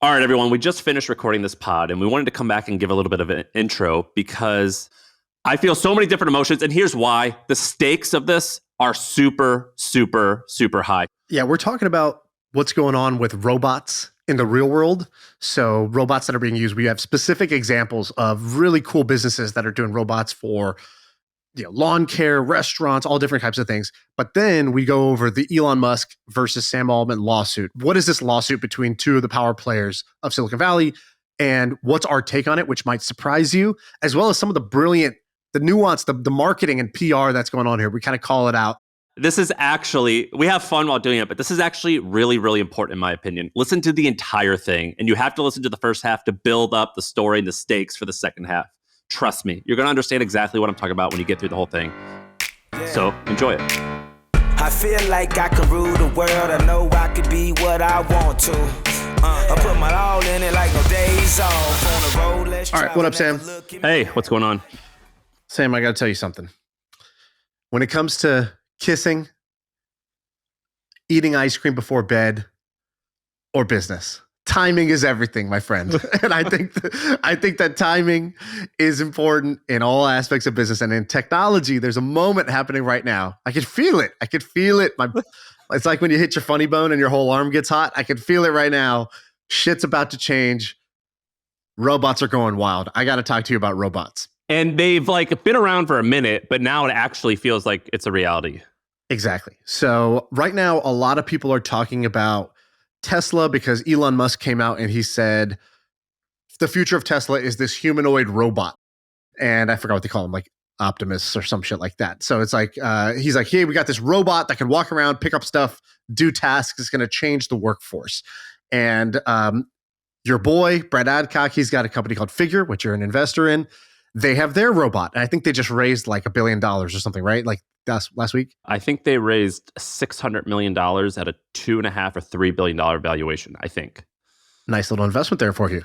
All right, everyone, we just finished recording this pod and we wanted to come back and give a little bit of an intro because I feel so many different emotions. And here's why. The stakes of this are super, super, super high. Yeah, we're talking about what's going on with robots in the real world. So robots that are being used, we have specific examples of really cool businesses that are doing robots for lawn care, restaurants, all different types of things. But then we go over the Elon Musk versus Sam Altman lawsuit. What is this lawsuit between two of the power players of Silicon Valley? And what's our take on it, which might surprise you, as well as some of the nuance, the marketing and PR that's going on here. We kind of call it out. This is actually, we have fun while doing it, but this is actually really, really important in my opinion. Listen to the entire thing, and you have to listen to the first half to build up the story and the stakes for the second half. Trust me, you're going to understand exactly what I'm talking about when you get through the whole thing. Yeah. So enjoy it. I feel like I can rule the world. I know I could be what I want to. I put my all in it like no days off. On the road, all right, what up, Sam? Hey, what's going on? Sam, I got to tell you something. When it comes to kissing, eating ice cream before bed, or business, timing is everything, my friend. And I think that timing is important in all aspects of business. And in technology, there's a moment happening right now. I can feel it. It's like when you hit your funny bone and your whole arm gets hot. I can feel it right now. Shit's about to change. Robots are going wild. I got to talk to you about robots. And they've been around for a minute, but now it actually feels like it's a reality. Exactly. So right now, a lot of people are talking about Tesla because Elon Musk came out and he said the future of Tesla is this humanoid robot. And I forgot what they call him, like Optimus or some shit like that. So it's like, he's like, hey, we got this robot that can walk around, pick up stuff, do tasks. It's going to change the workforce. And your boy, Brad Adcock, he's got a company called Figure, which you're an investor in. They have their robot. And I think they just raised like $1 billion or something, right? Like last week? I think they raised $600 million at a $2.5 or $3 billion valuation, I think. Nice little investment there for you.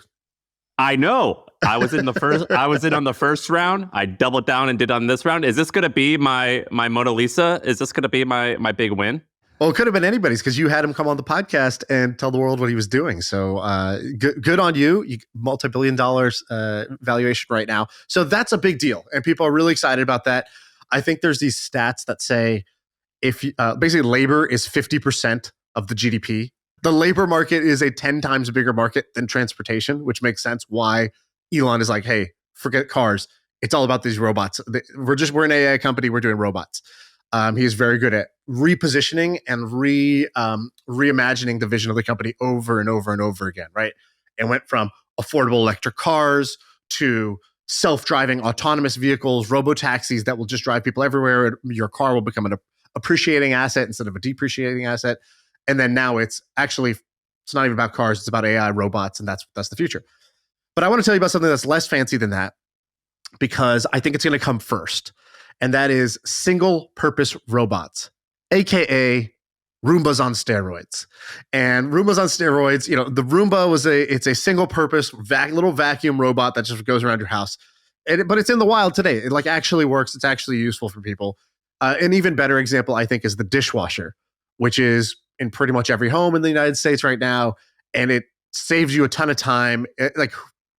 I know. I was in on the first round. I doubled down and did on this round. Is this going to be my Mona Lisa? Is this going to be my big win? Well, it could have been anybody's because you had him come on the podcast and tell the world what he was doing. So good on you. Multi-billion dollars valuation right now. So that's a big deal. And people are really excited about that. I think there's these stats that say if basically labor is 50% of the GDP. The labor market is a 10 times bigger market than transportation, which makes sense why Elon is like, hey, forget cars. It's all about these robots. We're an AI company. We're doing robots. He is very good at repositioning and reimagining the vision of the company over and over and over again, right? It went from affordable electric cars to self-driving autonomous vehicles, robo-taxis that will just drive people everywhere. Your car will become an appreciating asset instead of a depreciating asset. And then now it's not even about cars, it's about AI robots, and that's the future. But I want to tell you about something that's less fancy than that because I think it's going to come first. And that is single-purpose robots, aka Roombas on steroids. And Roombas on steroids, the Roomba it's a single-purpose little vacuum robot that just goes around your house. But it's in the wild today. It actually works. It's actually useful for people. An even better example, I think, is the dishwasher, which is in pretty much every home in the United States right now, and it saves you a ton of time.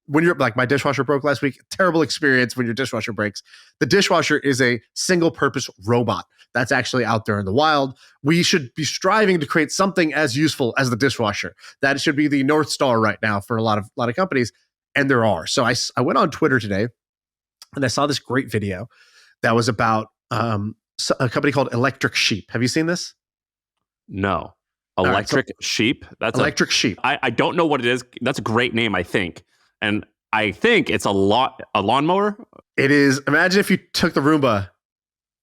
When you're my dishwasher broke last week, terrible experience when your dishwasher breaks. The dishwasher is a single purpose robot that's actually out there in the wild. We should be striving to create something as useful as the dishwasher. That should be the North Star right now for a lot of companies. And there are. So I went on Twitter today and I saw this great video that was about a company called Electric Sheep. Have you seen this? No. Electric Sheep? That's Electric Sheep. I don't know what it is. That's a great name, I think. And I think it's a lawnmower. It is. Imagine if you took the Roomba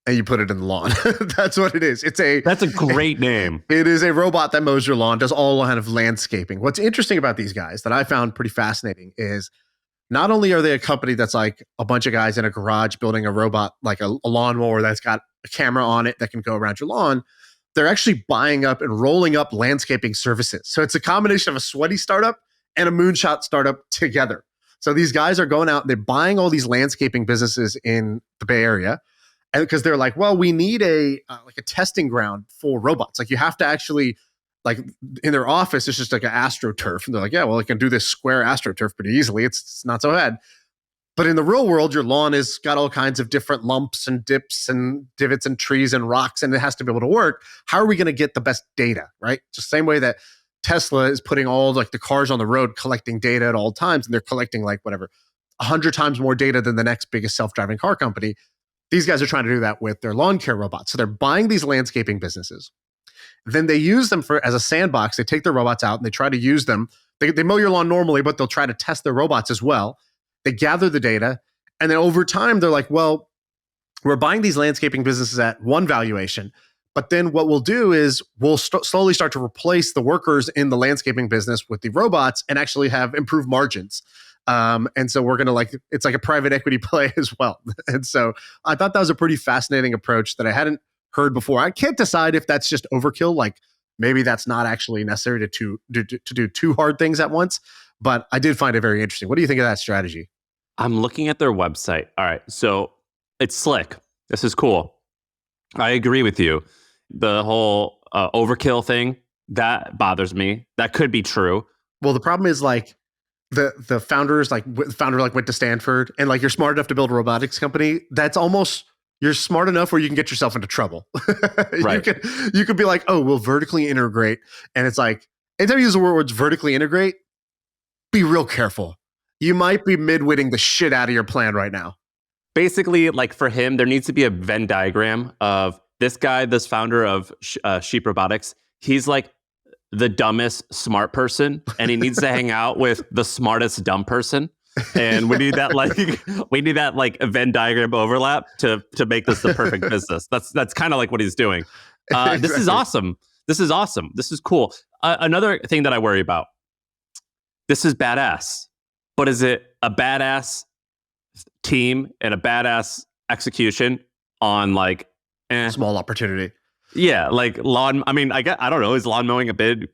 and you put it in the lawn. That's what it is. That's a great name. It is a robot that mows your lawn, does all kind of landscaping. What's interesting about these guys that I found pretty fascinating is not only are they a company that's like a bunch of guys in a garage building a robot, like a lawnmower that's got a camera on it that can go around your lawn, they're actually buying up and rolling up landscaping services. So it's a combination of a sweaty startup and a moonshot startup together. So these guys are going out and they're buying all these landscaping businesses in the Bay Area, and because they're like, well, we need a testing ground for robots. Like you have to actually like in their office, it's just like an AstroTurf. And they're like, yeah, well, I can do this square AstroTurf pretty easily. It's not so bad. But in the real world, your lawn has got all kinds of different lumps and dips and divots and trees and rocks, and it has to be able to work. How are we going to get the best data, right? Just the same way that Tesla is putting all like the cars on the road collecting data at all times, and they're collecting like whatever, 100 times more data than the next biggest self-driving car company. These guys are trying to do that with their lawn care robots. So they're buying these landscaping businesses. Then they use them as a sandbox. They take their robots out and they try to use them. They mow your lawn normally, but they'll try to test their robots as well. They gather the data. And then over time, they're like, well, we're buying these landscaping businesses at one valuation. But then what we'll do is we'll slowly start to replace the workers in the landscaping business with the robots and actually have improved margins. And so we're going to it's like a private equity play as well. And so I thought that was a pretty fascinating approach that I hadn't heard before. I can't decide if that's just overkill. Like maybe that's not actually necessary to do two hard things at once. But I did find it very interesting. What do you think of that strategy? I'm looking at their website. All right. So it's slick. This is cool. I agree with you. The whole overkill thing, that bothers me. That could be true. Well, the problem is like the founders, like the founder like went to Stanford, and like you're smart enough to build a robotics company. That's almost, you're smart enough where you can get yourself into trouble. Right. You could be like, oh, we'll vertically integrate. And it's like, anytime you use the words vertically integrate, be real careful. You might be midwitting the shit out of your plan right now. Basically, like for him, there needs to be a Venn diagram of this guy, this founder of Sheep Robotics. He's like the dumbest smart person, and he needs to hang out with the smartest dumb person. And we need that like a Venn diagram overlap to make this the perfect business. That's kind of like what he's doing. Exactly. This is awesome. This is cool. Another thing that I worry about. This is badass, but is it a badass team and a badass execution on like small opportunity? Yeah, like lawn. I mean, I don't know. Is lawn mowing a big?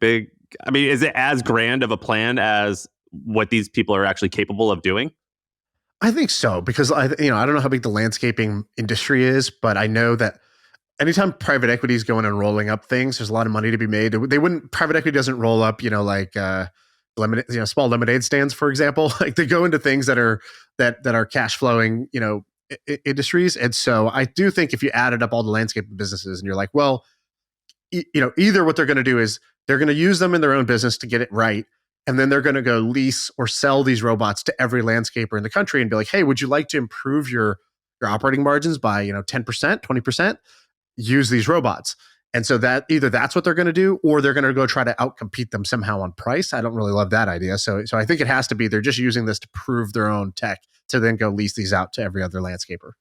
I mean, is it as grand of a plan as what these people are actually capable of doing? I think so, because I don't know how big the landscaping industry is, but I know that anytime private equity is going and rolling up things, there's a lot of money to be made. Private equity doesn't roll up, lemonade, small lemonade stands, for example. Like they go into things that are cash flowing, industries. And so I do think if you added up all the landscaping businesses and you're like, well, either what they're going to do is they're going to use them in their own business to get it right. And then they're going to go lease or sell these robots to every landscaper in the country and be like, hey, would you like to improve your operating margins by, 10%, 20%? Use these robots. And so that either that's what they're going to do, or they're going to go try to outcompete them somehow on price. I don't really love that idea. So I think it has to be they're just using this to prove their own tech to then go lease these out to every other landscaper.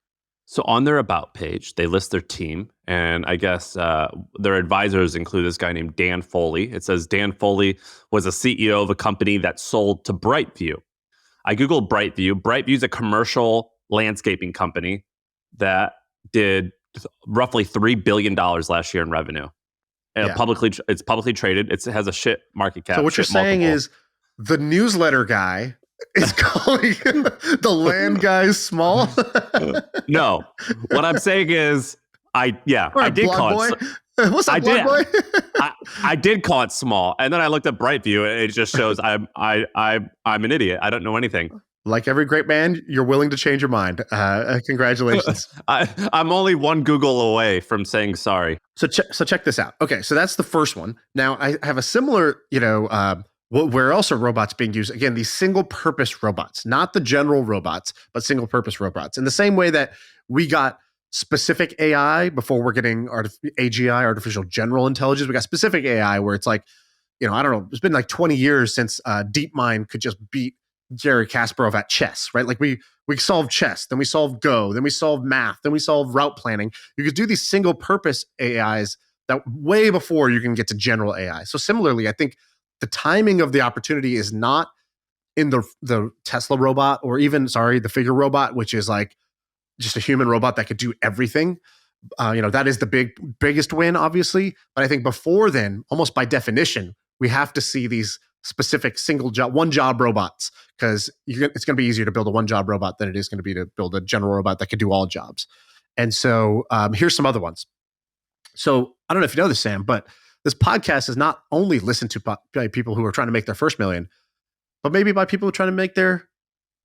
So on their about page, they list their team, and I guess their advisors include this guy named Dan Foley. It says Dan Foley was a CEO of a company that sold to Brightview. I Googled Brightview. Brightview is a commercial landscaping company that did roughly $3 billion last year in revenue. And it's publicly traded. It has a shit market cap. So what you're saying is the newsletter guy is calling the land guys small? No. What I'm saying is I did call it. What's up, boy? I did call it small, and then I looked at Brightview, and it just shows I'm an idiot. I don't know anything. Like every great man, you're willing to change your mind. Congratulations. I'm only one Google away from saying sorry. So check this out. Okay, so that's the first one. Now I have a similar, where else are robots being used? Again, these single-purpose robots, not the general robots, but single-purpose robots. In the same way that we got specific AI before we're getting AGI, artificial general intelligence, we got specific AI where it's like, I don't know, it's been like 20 years since DeepMind could just beat Jerry Kasparov at chess, right? Like we solved chess, then we solved Go, then we solved math, then we solved route planning. You could do these single purpose AIs that way before you can get to general AI. So similarly, I think the timing of the opportunity is not in the Tesla robot or even, the Figure robot, which is like just a human robot that could do everything. That is the biggest win, obviously. But I think before then, almost by definition, we have to see these specific one job robots, because it's going to be easier to build a one job robot than it is going to be to build a general robot that could do all jobs. And so here's some other ones. So I don't know if you know this, Sam, but this podcast is not only listened to by people who are trying to make their first million, but maybe by people who are trying to make their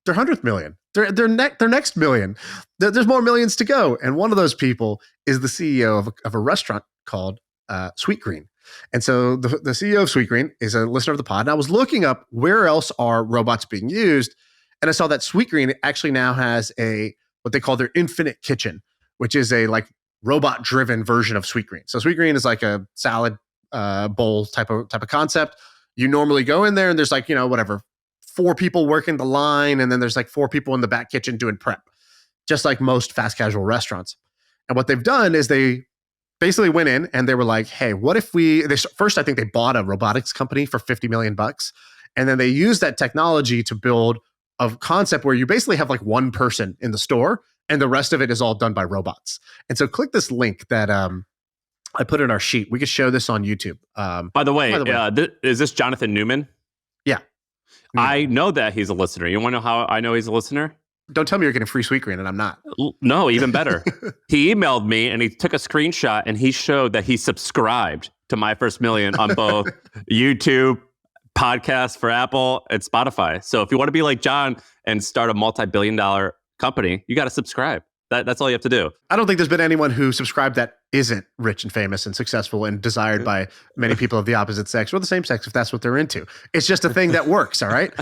100th million, their next million. There's more millions to go. And one of those people is the CEO of a restaurant called Sweetgreen. And so the CEO of Sweetgreen is a listener of the pod. And I was looking up where else are robots being used. And I saw that Sweetgreen actually now has what they call their infinite kitchen, which is a like robot driven version of Sweetgreen. So Sweetgreen is like a salad bowl type of concept. You normally go in there and there's like, whatever, 4 people working the line. And then there's like 4 people in the back kitchen doing prep, just like most fast casual restaurants. And what they've done is they basically went in and they were like, hey, what if first, I think they bought a robotics company for $50 million. And then they used that technology to build a concept where you basically have like one person in the store and the rest of it is all done by robots. And so click this link that I put in our sheet. We could show this on YouTube. By the way, is this Jonathan Newman? Yeah. I know that he's a listener. You want to know how I know he's a listener? Don't tell me you're getting free Sweetgreen and I'm not. No, even better. He emailed me and he took a screenshot and he showed that he subscribed to My First Million on both YouTube, podcasts for Apple, and Spotify. So if you want to be like John and start a multi-billion-dollar company, you got to subscribe. That's all you have to do. I don't think there's been anyone who subscribed that isn't rich and famous and successful and desired by many people of the opposite sex or the same sex if that's what they're into. It's just a thing that works, all right?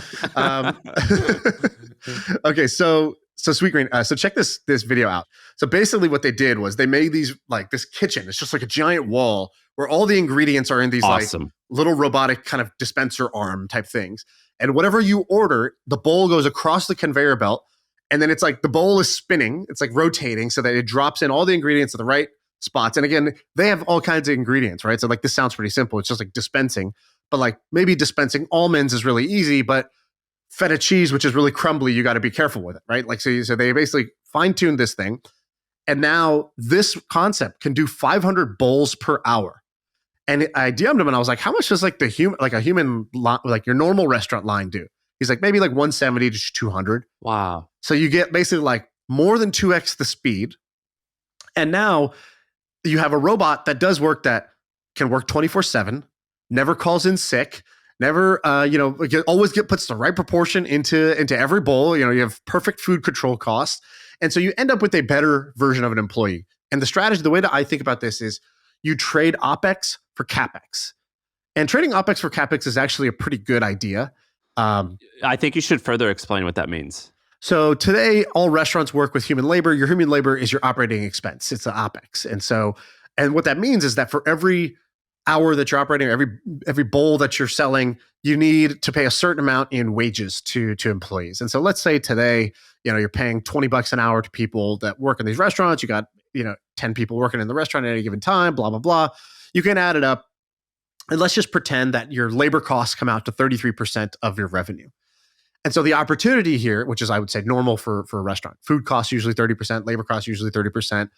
Okay, so Sweetgreen, so check this video out. So basically what they did was they made these like this kitchen. It's just like a giant wall where all the ingredients are in these like little robotic kind of dispenser arm type things. And whatever you order, the bowl goes across the conveyor belt. And then it's like the bowl is spinning. It's like rotating so that it drops in all the ingredients at the right spots. And again, they have all kinds of ingredients, right? So like this sounds pretty simple. It's just like dispensing. But like maybe dispensing almonds is really easy, but feta cheese, which is really crumbly, you got to be careful with it, right? Like so they basically fine-tuned this thing. And now this concept can do 500 bowls per hour. And I DM'd him and I was like, how much does like a human like your normal restaurant line do? He's like, maybe like 170 to 200. Wow. So you get basically like more than 2x the speed. And now you have a robot that does work that can work 24/7, never calls in sick, never, puts the right proportion into every bowl. You have perfect food control costs. And so you end up with a better version of an employee. And the strategy, the way that I think about this is you trade OpEx for CapEx. And trading OpEx for CapEx is actually a pretty good idea. I think you should further explain what that means. So today, all restaurants work with human labor. Your human labor is your operating expense. It's the OpEx. And what that means is that for every hour that you're operating, every bowl that you're selling, you need to pay a certain amount in wages to employees. And so let's say today, you're paying $20 an hour to people that work in these restaurants. You got, 10 people working in the restaurant at any given time, blah, blah, blah. You can add it up. And let's just pretend that your labor costs come out to 33% of your revenue. And so the opportunity here, which is I would say normal for a restaurant, food costs usually 30%, labor costs usually 30%.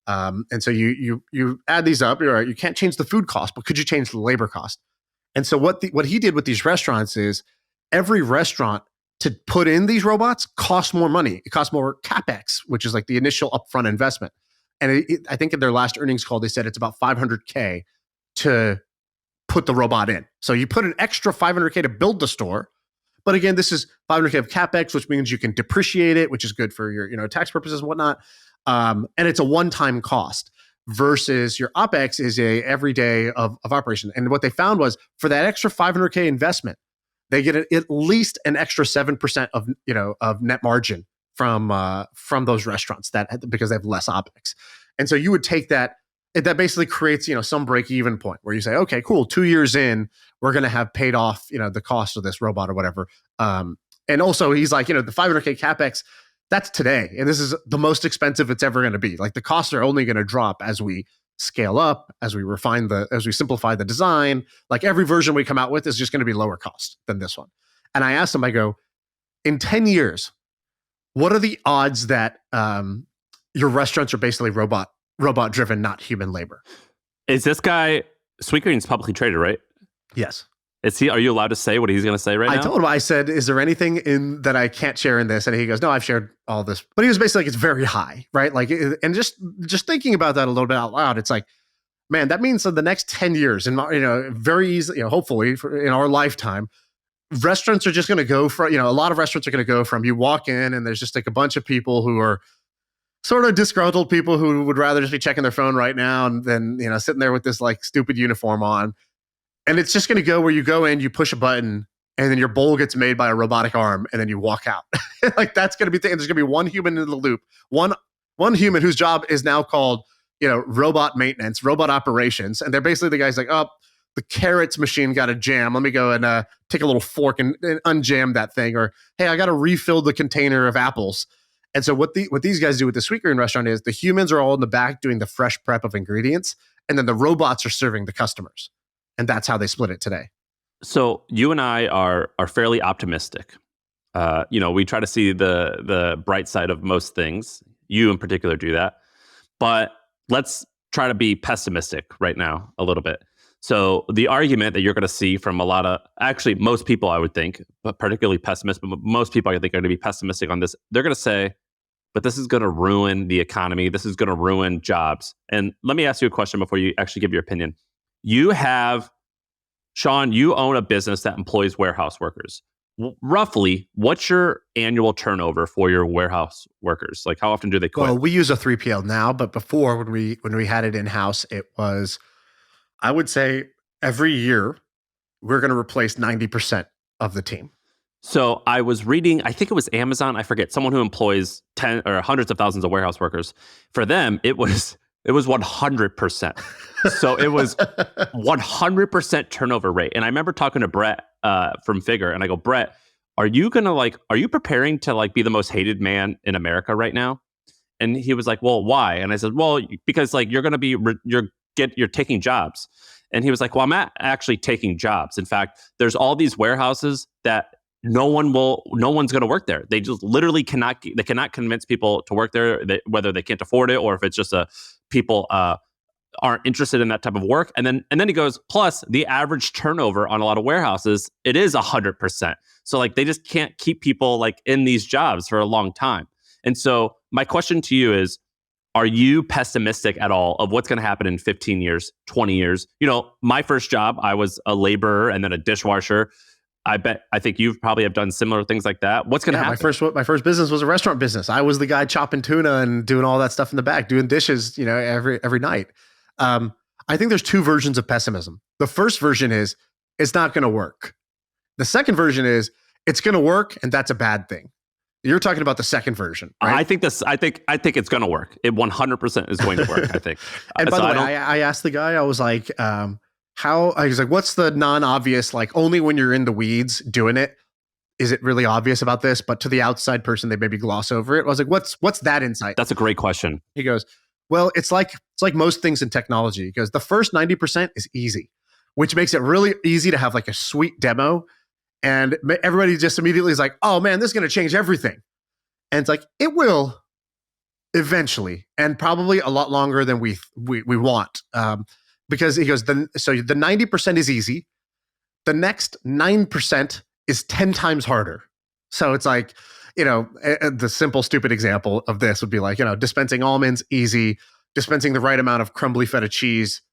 And so you add these up, you can't change the food cost, but could you change the labor cost? And so what he did with these restaurants is every restaurant to put in these robots costs more money. It costs more CapEx, which is like the initial upfront investment. And I think in their last earnings call, they said it's about $500K to put the robot in. So you put an extra $500K to build the store. But again, this is $500K of CapEx, which means you can depreciate it, which is good for your tax purposes and whatnot. And it's a one-time cost versus your OpEx is a everyday of operation. And what they found was for that extra $500K investment, they get at least an extra 7% of net margin from those restaurants because they have less OpEx. And so you would take that. That basically creates, some break-even point where you say, okay, cool, 2 years in, we're going to have paid off, the cost of this robot or whatever. And also he's like, the $500K CapEx, that's today. And this is the most expensive it's ever going to be. Like the costs are only going to drop as we scale up, as we as we simplify the design. Like every version we come out with is just going to be lower cost than this one. And I asked him, I go, in 10 years, what are the odds that your restaurants are basically robot driven, not human labor? Is this guy, Sweetgreen's publicly traded, right? Yes. Are you allowed to say what he's going to say right now? I told him, I said, is there anything in that I can't share in this? And he goes, no, I've shared all this. But he was basically like, it's very high, right? Like, and just thinking about that a little bit out loud, it's like, man, that means in the next 10 years, and very easily, hopefully in our lifetime, restaurants are just going to go from, a lot of restaurants are going to go from you walk in and there's just like a bunch of people who are sort of disgruntled people who would rather just be checking their phone right now and then, sitting there with this like stupid uniform on. And it's just going to go where you go in, you push a button, and then your bowl gets made by a robotic arm, and then you walk out. Like that's going to be there's going to be one human in the loop, one human whose job is now called, robot maintenance, robot operations. And they're basically the guys like, oh, the carrots machine got a jam. Let me go and take a little fork and unjam that thing. Or, hey, I got to refill the container of apples. And so what these guys do with the Sweetgreen restaurant is the humans are all in the back doing the fresh prep of ingredients, and then the robots are serving the customers. And that's how they split it today. So you and I are fairly optimistic. We try to see the bright side of most things. You in particular do that. But let's try to be pessimistic right now a little bit. So the argument that you're going to see from most people, I would think, but particularly pessimists, but most people I think are going to be pessimistic on this. They're going to say, but this is going to ruin the economy. This is going to ruin jobs. And let me ask you a question before you actually give your opinion. Shaan, you own a business that employs warehouse workers. Roughly, what's your annual turnover for your warehouse workers? Like, how often do they quit? Well, we use a 3PL now, but before when we had it in-house, it was, I would say every year we're going to replace 90% of the team. So I was reading, I think it was Amazon, I forget, someone who employs 10 or hundreds of thousands of warehouse workers. For them, it was 100%. So it was 100% turnover rate. And I remember talking to Brett from Figure, and I go, Brett, are you preparing to be the most hated man in America right now? And he was like, well, why? And I said, well, because you're going to be, you're taking jobs. And he was like, well, I'm not actually taking jobs. In fact, there's all these warehouses that no one's going to work there. They just literally cannot convince people to work there, whether they can't afford it or if it's just people aren't interested in that type of work. And then he goes, plus the average turnover on a lot of warehouses, it is 100%. So they just can't keep people in these jobs for a long time. And so my question to you is, are you pessimistic at all of what's going to happen in 15 years, 20 years? My first job, I was a laborer and then a dishwasher. I think you probably have done similar things like that. What's going to happen? My first business was a restaurant business. I was the guy chopping tuna and doing all that stuff in the back, doing dishes, every night. I think there's two versions of pessimism. The first version is it's not going to work. The second version is it's going to work, and that's a bad thing. You're talking about the second version, right? I think it's going to work. It 100% is going to work. I think. And by the way, I asked the guy. I was like, I was like, what's the non-obvious, only when you're in the weeds doing it, is it really obvious about this? But to the outside person, they maybe gloss over it. I was like, what's that insight? That's a great question. He goes, well, it's like most things in technology. He goes, the first 90% is easy, which makes it really easy to have a sweet demo. And everybody just immediately is like, oh man, this is going to change everything. And it's it will eventually, and probably a lot longer than we want. Because he goes, so the 90% is easy. The next 9% is 10 times harder. So it's the simple, stupid example of this would be dispensing almonds, easy. Dispensing the right amount of crumbly feta cheese,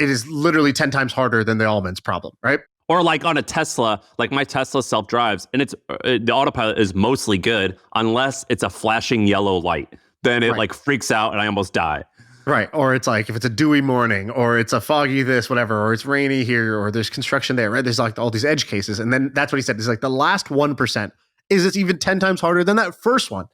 it is literally 10 times harder than the almonds problem, right? Or on a Tesla, my Tesla self-drives, and the autopilot is mostly good unless it's a flashing yellow light. Then it freaks out and I almost die. Right. Or it's if it's a dewy morning, or it's a foggy this, whatever, or it's rainy here, or there's construction there, right? There's all these edge cases. And then that's what he said. He's the last 1% is it's even 10 times harder than that first one.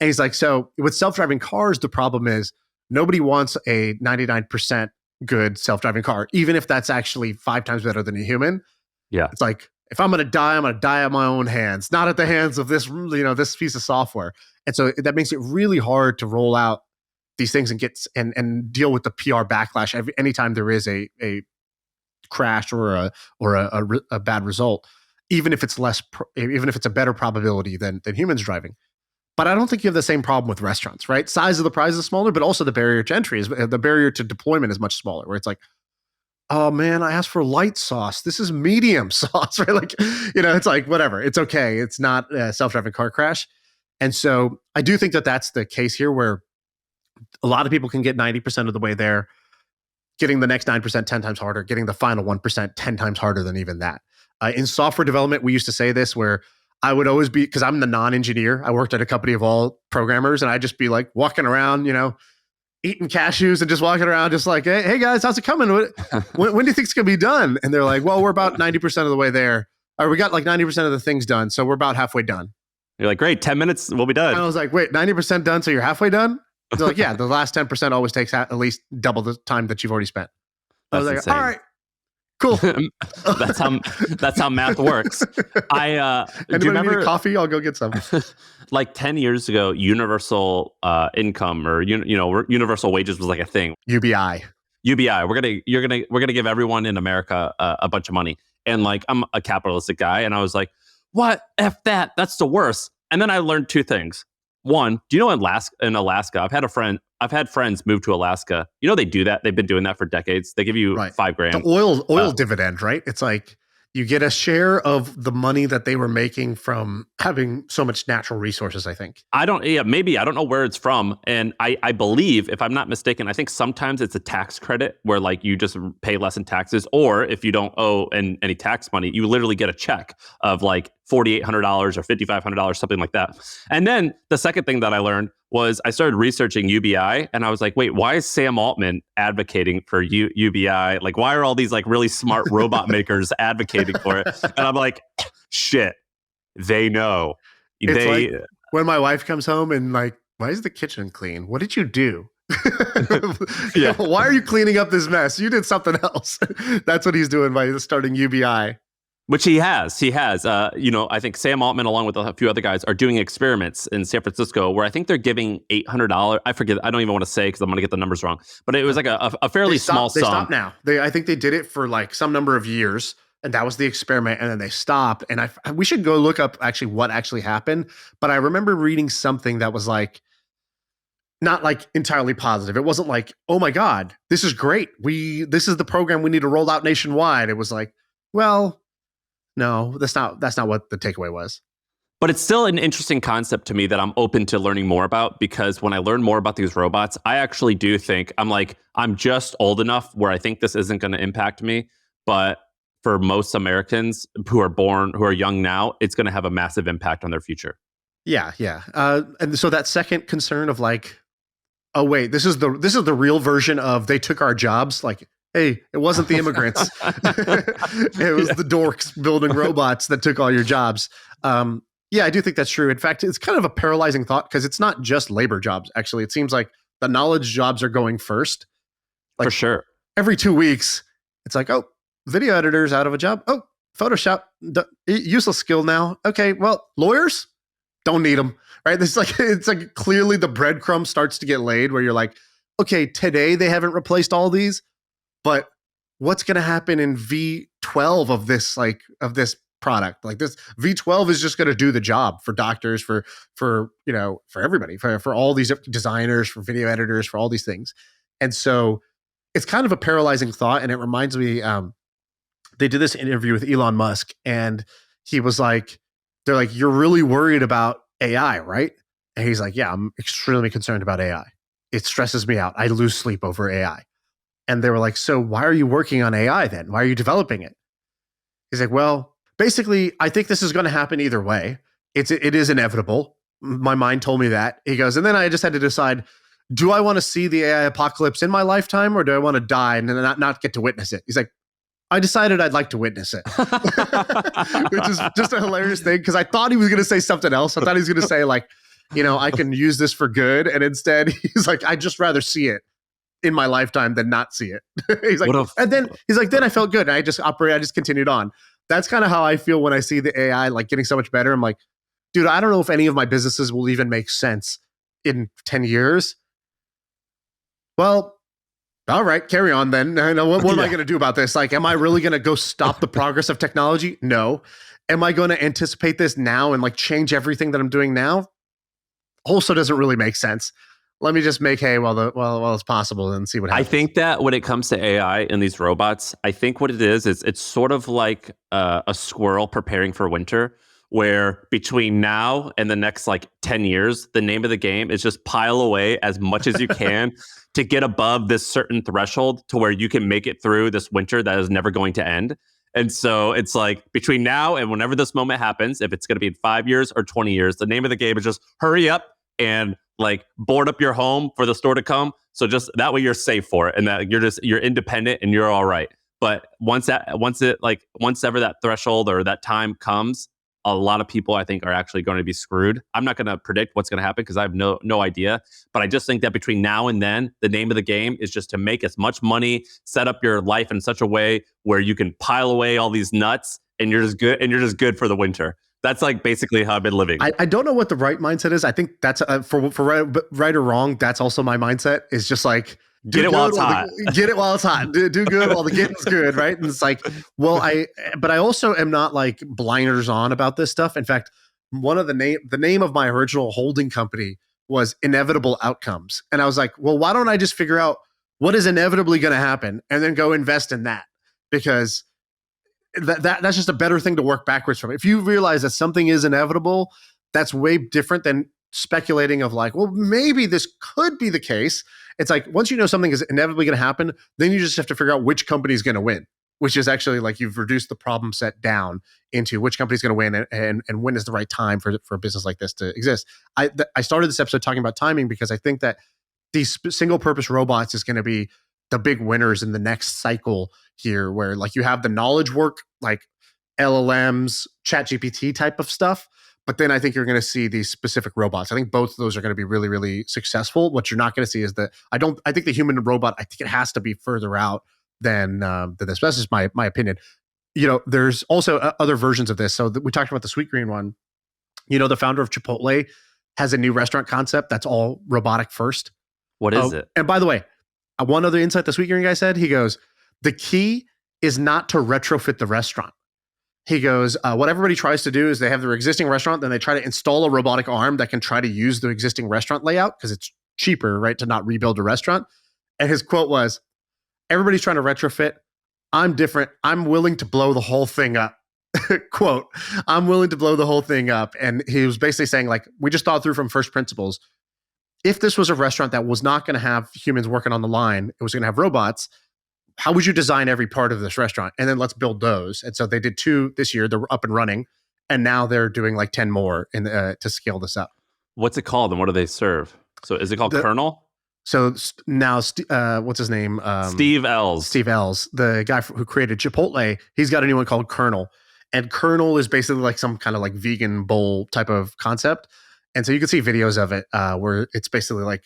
And he's so with self-driving cars, the problem is nobody wants a 99% good self-driving car, even if that's actually 5 times better than a human. Yeah. It's if I'm going to die on my own hands, not at the hands of this, this piece of software. And so that makes it really hard to roll out these things and deal with the PR backlash anytime there is a crash or a bad result, even if it's a better probability than humans driving. But I don't think you have the same problem with restaurants, right? Size of the prize is smaller, but also the barrier to entry the barrier to deployment is much smaller, where it's oh man, I asked for light sauce. This is medium sauce, right? It's whatever. It's okay. It's not a self-driving car crash. And so I do think that that's the case here, where a lot of people can get 90% of the way there. getting the next 9% 10 times harder, getting the final 1% 10 times harder than even that. In software development, we used to say this where I would always be, because I'm the non-engineer, I worked at a company of all programmers, and I'd just be like walking around, eating cashews and just walking around just like, hey guys, how's it coming? When do you think it's going to be done? And they're like, well, we're about 90% of the way there. Or we got like 90% of the things done, so we're about halfway done. You're like, great, 10 minutes, we'll be done. And I was like, wait, 90% done, so you're halfway done? They're like, yeah, the last 10% always takes at least double the time that you've already spent. I was like, insane. all right, cool. that's how math works. Do you remember need coffee? I'll go get some. Like 10 years ago, universal income or universal wages was like a thing. UBI. We're gonna give everyone in America a bunch of money. And like I'm a capitalistic guy, and I was like, what? F that. That's the worst. And then I learned two things. One, do you know in Alaska, I've had friends move to Alaska. They do that. They've been doing that for decades. They give you $5,000. The oil dividend, right? It's like you get a share of the money that they were making from having so much natural resources, I think. Maybe. I don't know where it's from. And I believe, if I'm not mistaken, I think sometimes it's a tax credit where like you just pay less in taxes, or if you don't owe any tax money, you literally get a check of like $4,800 or $5,500, something like that. And then the second thing that I learned was I started researching UBI, and I was like, wait, why is Sam Altman advocating for UBI? Like, why are all these like really smart robot makers advocating for it? And I'm like, shit, they know. It's like when my wife comes home and like, why is the kitchen clean? What did you do? Yeah. Why are you cleaning up this mess? You did something else. That's what he's doing by starting UBI. Which he has. I think Sam Altman, along with a few other guys, are doing experiments in San Francisco where I think they're giving $800. I forget. I don't even want to say because I'm going to get the numbers wrong. But it was like a fairly small sum. They stopped now. I think they did it for like some number of years, and that was the experiment. And then they stopped. And we should go look up actually what actually happened. But I remember reading something that was like not like entirely positive. It wasn't like, oh my God, this is great. This is the program we need to roll out nationwide. It was like, well, no, that's not what the takeaway was. But it's still an interesting concept to me that I'm open to learning more about, because when I learn more about these robots, I actually do think I'm just old enough where I think this isn't going to impact me. But for most Americans who are young now, it's going to have a massive impact on their future. Yeah. And so that second concern of like, oh wait, this is the real version of they took our jobs. Like, hey, it wasn't the immigrants. It was the dorks building robots that took all your jobs. Yeah, I do think that's true. In fact, it's kind of a paralyzing thought because it's not just labor jobs. Actually, it seems like the knowledge jobs are going first. Like, for sure. Every 2 weeks, it's like, oh, video editor's out of a job. Oh, Photoshop, useless skill now. Okay, well, lawyers, don't need them. Right? It's like clearly the breadcrumb starts to get laid where you're like, okay, today they haven't replaced all these. But what's going to happen in V12 of this product? Like this V12 is just going to do the job for doctors, for everybody, for all these designers, for video editors, for all these things. And so it's kind of a paralyzing thought. And it reminds me, they did this interview with Elon Musk, and he was like, they're like, you're really worried about AI, right? And he's like, yeah, I'm extremely concerned about AI. It stresses me out. I lose sleep over AI. And they were like, so why are you working on AI then? Why are you developing it? He's like, well, basically, I think this is going to happen either way. It is inevitable. My mind told me that. He goes, and then I just had to decide, do I want to see the AI apocalypse in my lifetime, or do I want to die and then not get to witness it? He's like, I decided I'd like to witness it. Which is just a hilarious thing, because I thought he was going to say something else. I thought he was going to say like, I can use this for good. And instead he's like, I'd just rather see it in my lifetime than not see it. He's like, then I felt good. And I just continued on. That's kind of how I feel when I see the AI like getting so much better. I'm like, dude, I don't know if any of my businesses will even make sense in 10 years. Well, all right, carry on then. What am I going to do about this? Like, am I really going to go stop the progress of technology? No. Am I going to anticipate this now and like change everything that I'm doing now? Also doesn't really make sense. Let me just make hay while it's possible and see what happens. I think that when it comes to AI and these robots, I think what it is it's sort of like a squirrel preparing for winter, where between now and the next like 10 years, the name of the game is just pile away as much as you can to get above this certain threshold to where you can make it through this winter that is never going to end. And so it's like between now and whenever this moment happens, if it's going to be in 5 years or 20 years, the name of the game is just hurry up and like board up your home for the store to come. So just that way you're safe for it and that you're independent and you're all right. But once ever that threshold or that time comes, a lot of people I think are actually going to be screwed. I'm not going to predict what's going to happen because I have no idea. But I just think that between now and then, the name of the game is just to make as much money, set up your life in such a way where you can pile away all these nuts and you're just good for the winter. That's like basically how I've been living. I don't know what the right mindset is. I think that's for right or wrong. That's also my mindset. Is just like get it while it's hot. Get it while it's hot. Do good while the getting's good, right? And it's like, well, but I also am not like blinders on about this stuff. In fact, one of the name of my original holding company was Inevitable Outcomes, and I was like, well, why don't I just figure out what is inevitably going to happen and then go invest in that, because that's just a better thing to work backwards from. If you realize that something is inevitable, that's way different than speculating of like, well, maybe this could be the case. It's like once you know something is inevitably going to happen, then you just have to figure out which company is going to win, which is actually like you've reduced the problem set down into which company is going to win and when is the right time for a business like this to exist. I started this episode talking about timing because I think that these single purpose robots is going to be the big winners in the next cycle here, where like you have the knowledge work, like LLMs, ChatGPT type of stuff. But then I think you're going to see these specific robots. I think both of those are going to be really, really successful. What you're not going to see is I think the human and robot, I think it has to be further out than this. That's just my opinion. You know, there's also other versions of this. So we talked about the Sweet Green one. You know, the founder of Chipotle has a new restaurant concept that's all robotic first. What is it? And by the way, one other insight the Sweet Green guy said, he goes, the key is not to retrofit the restaurant. He goes, what everybody tries to do is they have their existing restaurant, then they try to install a robotic arm that can try to use the existing restaurant layout because it's cheaper, right, to not rebuild a restaurant. And his quote was, everybody's trying to retrofit. I'm different. I'm willing to blow the whole thing up. Quote, I'm willing to blow the whole thing up. And he was basically saying, like, we just thought through from first principles. If this was a restaurant that was not going to have humans working on the line, it was going to have robots, how would you design every part of this restaurant? And then let's build those. And so they did 2 this year. They're up and running. And now they're doing like 10 more to scale this up. What's it called and what do they serve? So is it called Colonel? So now, what's his name? Steve Ells. Steve Ells, the guy who created Chipotle, he's got a new one called Colonel. And Colonel is basically like some kind of like vegan bowl type of concept. And so you can see videos of it where it's basically like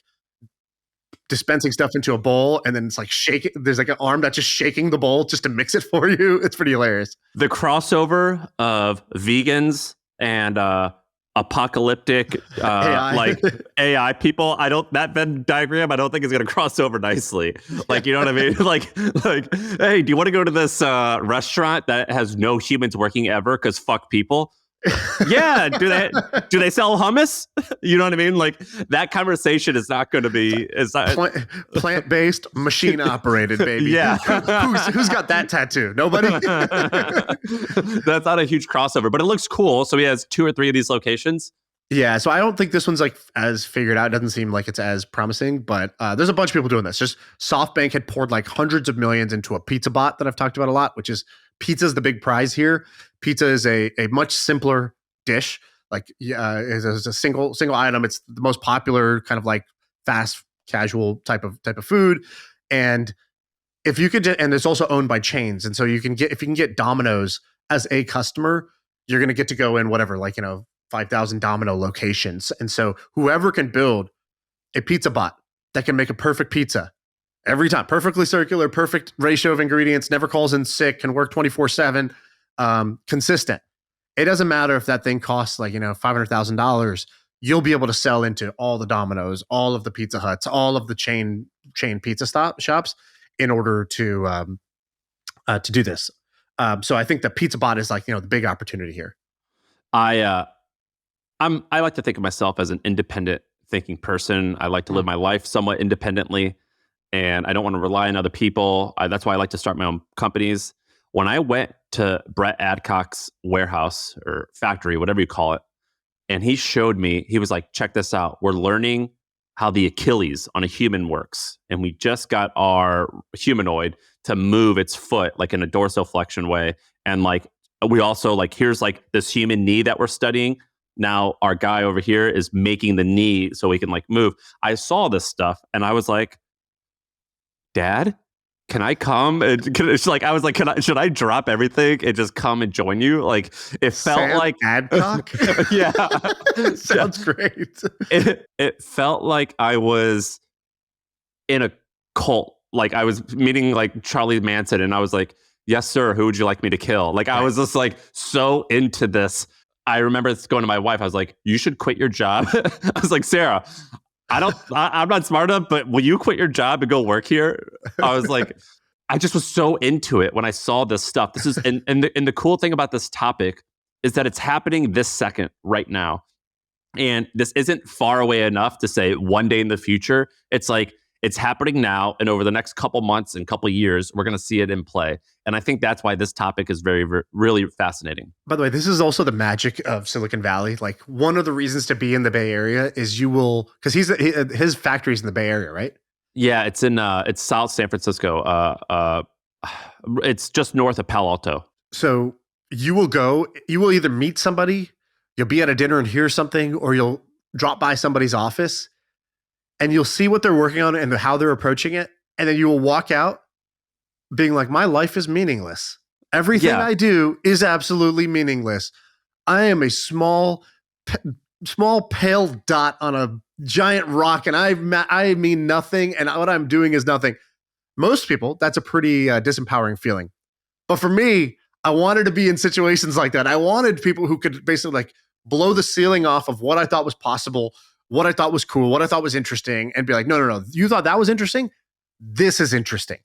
dispensing stuff into a bowl and then it's like shaking. There's like an arm that's just shaking the bowl just to mix it for you. It's pretty hilarious. The crossover of vegans and apocalyptic AI. Like AI people, that Venn diagram I don't think is going to cross over nicely. Like, you know what I mean? like hey, do you want to go to this restaurant that has no humans working ever because fuck people? Yeah, do they sell hummus? You know what I mean? Like that conversation is not going to be plant-based, machine operated, baby. Yeah, who's got that tattoo? Nobody. That's not a huge crossover, but it looks cool. So he has 2 or 3 of these locations. Yeah, so I don't think this one's like as figured out. It doesn't seem like it's as promising, but there's a bunch of people doing this. Just SoftBank had poured like hundreds of millions into a pizza bot that I've talked about a lot, which is pizza's the big prize here. Pizza is a much simpler dish. Like, it's a single item. It's the most popular kind of like fast casual type of food. And if you could, and it's also owned by chains. And so if you can get Domino's as a customer, you're going to get to go in whatever, like, 5,000 Domino locations. And so whoever can build a pizza bot that can make a perfect pizza every time, perfectly circular, perfect ratio of ingredients, never calls in sick, can work 24/7, consistent. It doesn't matter if that thing costs like, $500,000, you'll be able to sell into all the Domino's, all of the Pizza Huts, all of the chain pizza shops in order to do this. So I think the pizza bot is like, the big opportunity here. I like to think of myself as an independent thinking person. I like to live my life somewhat independently, and I don't want to rely on other people. That's why I like to start my own companies. When I went to Brett Adcock's warehouse or factory, whatever you call it, and he showed me, he was like, check this out. We're learning how the Achilles on a human works. And we just got our humanoid to move its foot like in a dorsiflexion way. And like, we also like, here's like this human knee that we're studying. Now our guy over here is making the knee so we can like move. I saw this stuff and I was like, Dad, can I come? And it's like, I was like, should I drop everything and just come and join you? Like, it felt Sam like Adcock. yeah, Sounds great. It felt like I was in a cult. Like I was meeting like Charlie Manson, and I was like, yes, sir. Who would you like me to kill? Like I was just like so into this. I remember going to my wife. I was like, you should quit your job. I was like, Sarah, I'm not smart enough, but will you quit your job and go work here? I was like, I just was so into it when I saw this stuff. This is, and the cool thing about this topic is that it's happening this second right now. And this isn't far away enough to say one day in the future. It's like, it's happening now. And over the next couple months and couple years, we're going to see it in play. And I think that's why this topic is really fascinating. By the way, this is also the magic of Silicon Valley. Like one of the reasons to be in the Bay Area is you will, because his factory's in the Bay Area, right? Yeah, it's in it's South San Francisco. It's just north of Palo Alto. So you will either meet somebody, you'll be at a dinner and hear something, or you'll drop by somebody's office and you'll see what they're working on and how they're approaching it. And then you will walk out being like, my life is meaningless. Everything I do is absolutely meaningless. I am a small pale dot on a giant rock, and I mean nothing, and what I'm doing is nothing. Most people, that's a pretty disempowering feeling. But for me, I wanted to be in situations like that. I wanted people who could basically like blow the ceiling off of what I thought was possible, what I thought was cool, what I thought was interesting, and be like, no. You thought that was interesting? This is interesting.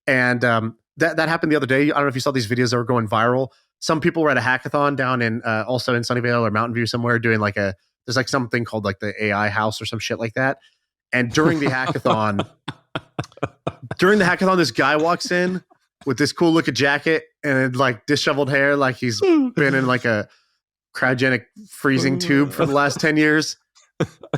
And that happened the other day. I don't know if you saw these videos that were going viral. Some people were at a hackathon down in also in Sunnyvale or Mountain View somewhere doing like there's like something called like the AI house or some shit like that. And during the hackathon, this guy walks in with this cool looking jacket and like disheveled hair, like he's been in like a cryogenic freezing tube for the last 10 years.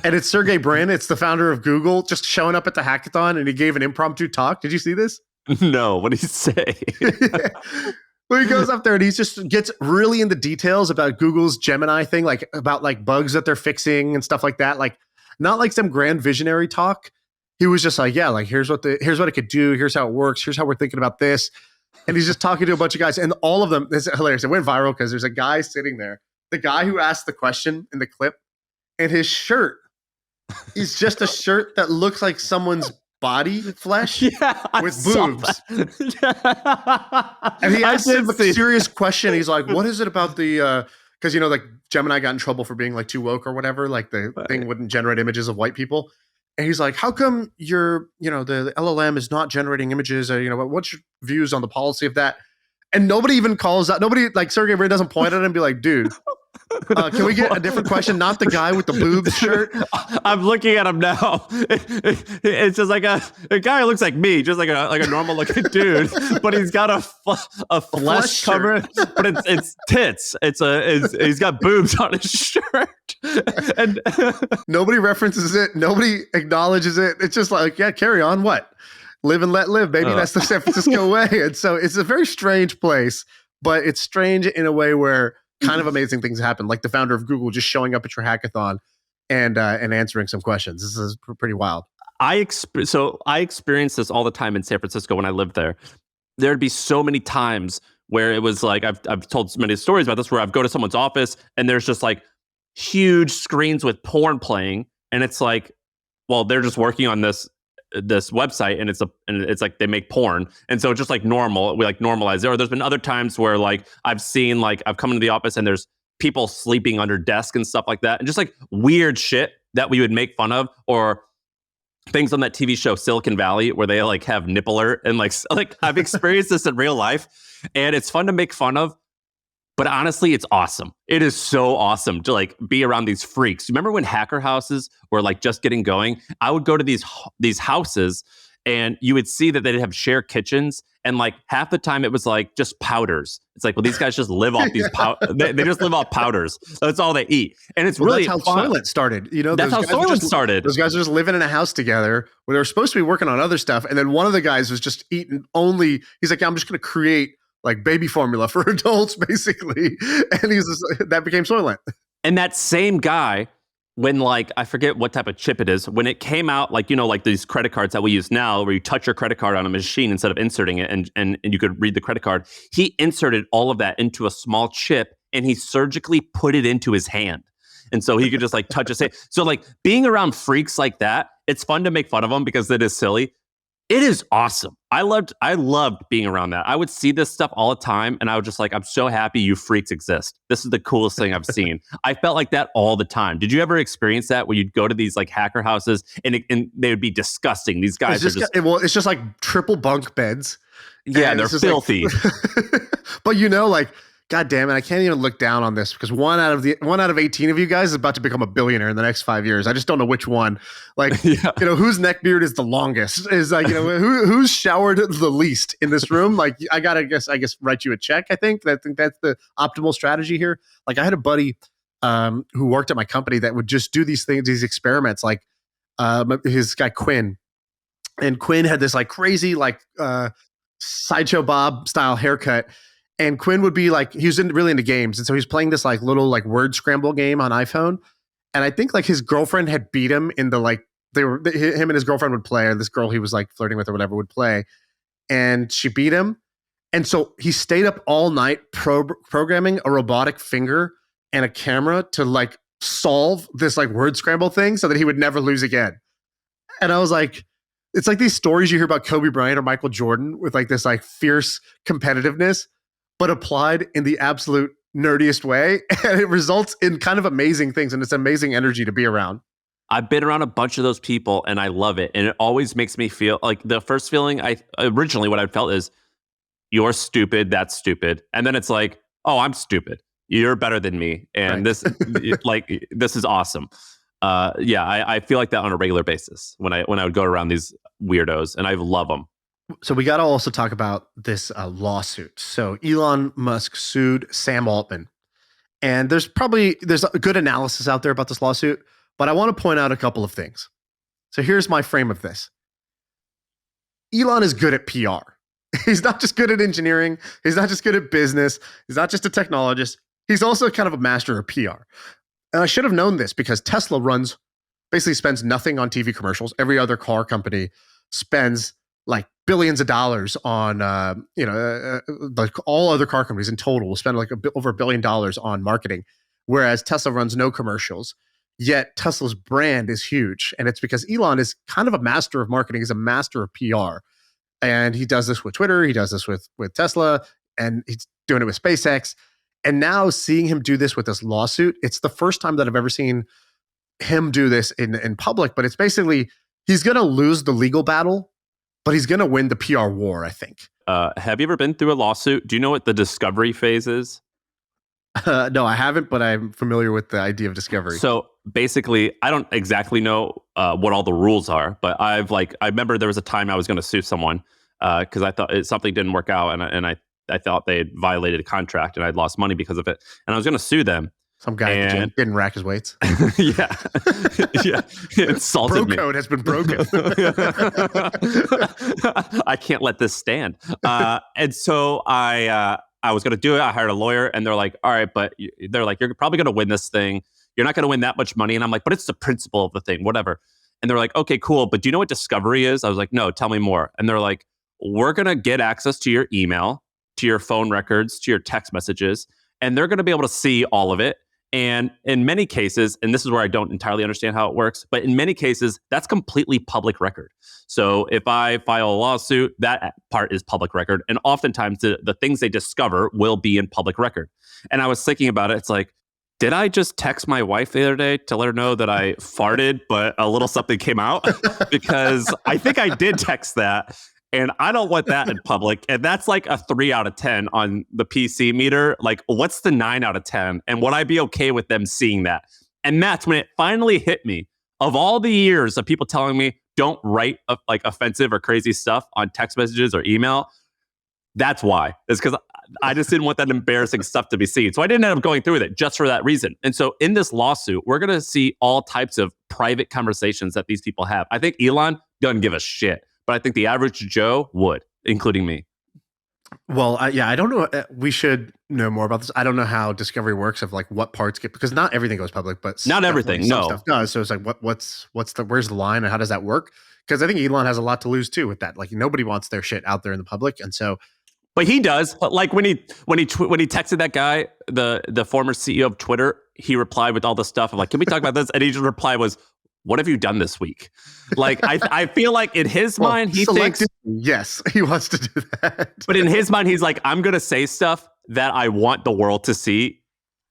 And it's Sergey Brin. It's the founder of Google, just showing up at the hackathon, and he gave an impromptu talk. Did you see this? No. What did he say? Well, he goes up there and he just gets really into details about Google's Gemini thing, like about like bugs that they're fixing and stuff like that. Like not like some grand visionary talk. He was just like, yeah, like here's what it could do. Here's how it works. Here's how we're thinking about this. And he's just talking to a bunch of guys, and all of them, it's hilarious. It went viral because there's a guy sitting there, the guy who asked the question in the clip, and his shirt is just a shirt that looks like someone's body flesh with boobs. And he asked him a serious question. He's like, what is it about the, because, like Gemini got in trouble for being like too woke or whatever. Like the thing wouldn't generate images of white people. And he's like, how come the LLM is not generating images? What's your views on the policy of that? And nobody even calls out. Nobody, like Sergey Brin doesn't point at him and be like, dude, can we get a different question? Not the guy with the boobs shirt. I'm looking at him now. It's just like a guy who looks like me, just like a normal looking dude, but he's got a flesh cover, but it's tits. He's got boobs on his shirt, and nobody references it. Nobody acknowledges it. It's just like, yeah, carry on. What? Live and let live, baby. That's the San Francisco way. And so it's a very strange place, but it's strange in a way where kind of amazing things happen, like the founder of Google just showing up at your hackathon and answering some questions. This is pretty wild. I experienced this all the time in San Francisco when I lived there. There'd be so many times where it was like, I've told many stories about this, where I'd go to someone's office and there's just like huge screens with porn playing, and it's like, well, they're just working on this website, and it's like they make porn, and so it's just like normal. We like normalize it. Or there's been other times where like I've seen, like I've come into the office and there's people sleeping under desks and stuff like that, and just like weird shit that we would make fun of, or things on that TV show Silicon Valley where they like have nippler, and like I've experienced this in real life, and it's fun to make fun of. But honestly, it's awesome. It is so awesome to like be around these freaks. Remember when hacker houses were like just getting going? I would go to these houses, And you would see that they'd have shared kitchens. And like half the time it was like just powders. It's like, well, these guys just live off these they just live off powders. That's all they eat. And it's really that's how Soylent started. You know, that's how Soylent started. Those guys are just living in a house together where they were supposed to be working on other stuff. And then one of the guys was just eating only, he's like, I'm just going to create like baby formula for adults, basically. And that became Soylent. And that same guy, when like, I forget what type of chip it is, when it came out, like, you know, like these credit cards that we use now, where you touch your credit card on a machine instead of inserting it and you could read the credit card, he inserted all of that into a small chip and he surgically put it into his hand. And so he could just like touch his hand. So like being around freaks like that, it's fun to make fun of them because it is silly. It is awesome. I loved being around that. I would see this stuff all the time and I was just like, I'm so happy you freaks exist. This is the coolest thing I've seen. I felt like that all the time. Did you ever experience that where you'd go to these like hacker houses and they would be disgusting? These guys it's just like triple bunk beds. Yeah, they're filthy. Like, but you know, like, God damn it, I can't even look down on this because one out of 18 of you guys is about to become a billionaire in the next 5 years. I just don't know which one. Like, you know, whose neck beard is the longest? Is like, you know, who's showered the least in this room? Like, I guess write you a check. I think that's the optimal strategy here. Like, I had a buddy who worked at my company that would just do these things, these experiments. Like, his guy Quinn, and Quinn had this like crazy like Sideshow Bob style haircut. And Quinn would be like, he was really into games. And so he's playing this like little like word scramble game on iPhone. And I think like his girlfriend had beat him in the like, him and his girlfriend would play, or this girl he was like flirting with or whatever would play. And she beat him. And so he stayed up all night programming a robotic finger and a camera to like solve this like word scramble thing so that he would never lose again. And I was like, it's like these stories you hear about Kobe Bryant or Michael Jordan with like this like fierce competitiveness, but applied in the absolute nerdiest way. And it results in kind of amazing things. And it's amazing energy to be around. I've been around a bunch of those people and I love it. And it always makes me feel like the first feeling what I felt is you're stupid. That's stupid. And then it's like, oh, I'm stupid. You're better than me. And this is awesome. I feel like that on a regular basis when I would go around these weirdos and I love them. So we got to also talk about this lawsuit. So Elon Musk sued Sam Altman. And there's a good analysis out there about this lawsuit, but I want to point out a couple of things. So here's my frame of this. Elon is good at PR. He's not just good at engineering. He's not just good at business. He's not just a technologist. He's also kind of a master of PR. And I should have known this because Tesla basically spends nothing on TV commercials. Every other car company spends like billions of dollars on, like all other car companies in total will spend like over $1 billion on marketing, whereas Tesla runs no commercials. Yet Tesla's brand is huge, and it's because Elon is kind of a master of marketing. He's a master of PR, and he does this with Twitter. He does this with Tesla, and he's doing it with SpaceX. And now seeing him do this with this lawsuit, it's the first time that I've ever seen him do this in public. But it's basically he's going to lose the legal battle, but he's going to win the PR war, I think. Have you ever been through a lawsuit? Do you know what the discovery phase is? No, I haven't, but I'm familiar with the idea of discovery. So basically, I don't exactly know what all the rules are, but I remember there was a time I was going to sue someone because I thought something didn't work out, and I thought they had violated a contract, and I'd lost money because of it, and I was going to sue them. Some guy in the gym didn't rack his weights. Yeah. Insulted me. Bro code has been broken. I can't let this stand. And so I was going to do it. I hired a lawyer, and they're like, all right, but they're like, you're probably going to win this thing. You're not going to win that much money. And I'm like, but it's the principle of the thing, whatever. And they're like, okay, cool. But do you know what discovery is? I was like, no, tell me more. And they're like, we're going to get access to your email, to your phone records, to your text messages, and they're going to be able to see all of it. And in many cases, and this is where I don't entirely understand how it works, but in many cases, that's completely public record. So if I file a lawsuit, that part is public record. And oftentimes the things they discover will be in public record. And I was thinking about it. It's like, did I just text my wife the other day to let her know that I farted, but a little something came out? Because I think I did text that. And I don't want that in public. And that's like a 3 out of 10 on the PC meter. Like, what's the 9 out of 10? And would I be okay with them seeing that? And that's when it finally hit me. Of all the years of people telling me, don't write like offensive or crazy stuff on text messages or email. That's why. It's because I just didn't want that embarrassing stuff to be seen. So I didn't end up going through with it just for that reason. And so in this lawsuit, we're going to see all types of private conversations that these people have. I think Elon doesn't give a shit, but I think the average Joe would, including me. Well, I don't know. We should know more about this. I don't know how discovery works of like what parts get, because not everything goes public, but not everything. Some no stuff does. So it's like, where's the line and how does that work? Because I think Elon has a lot to lose too with that. Like nobody wants their shit out there in the public, and so. But he does. Like when he texted that guy, the former CEO of Twitter, he replied with all the stuff. I'm like, can we talk about this? And his reply was, "What have you done this week?" Like I feel like in his mind, he thinks yes, he wants to do that. But in his mind, he's like, I'm gonna say stuff that I want the world to see.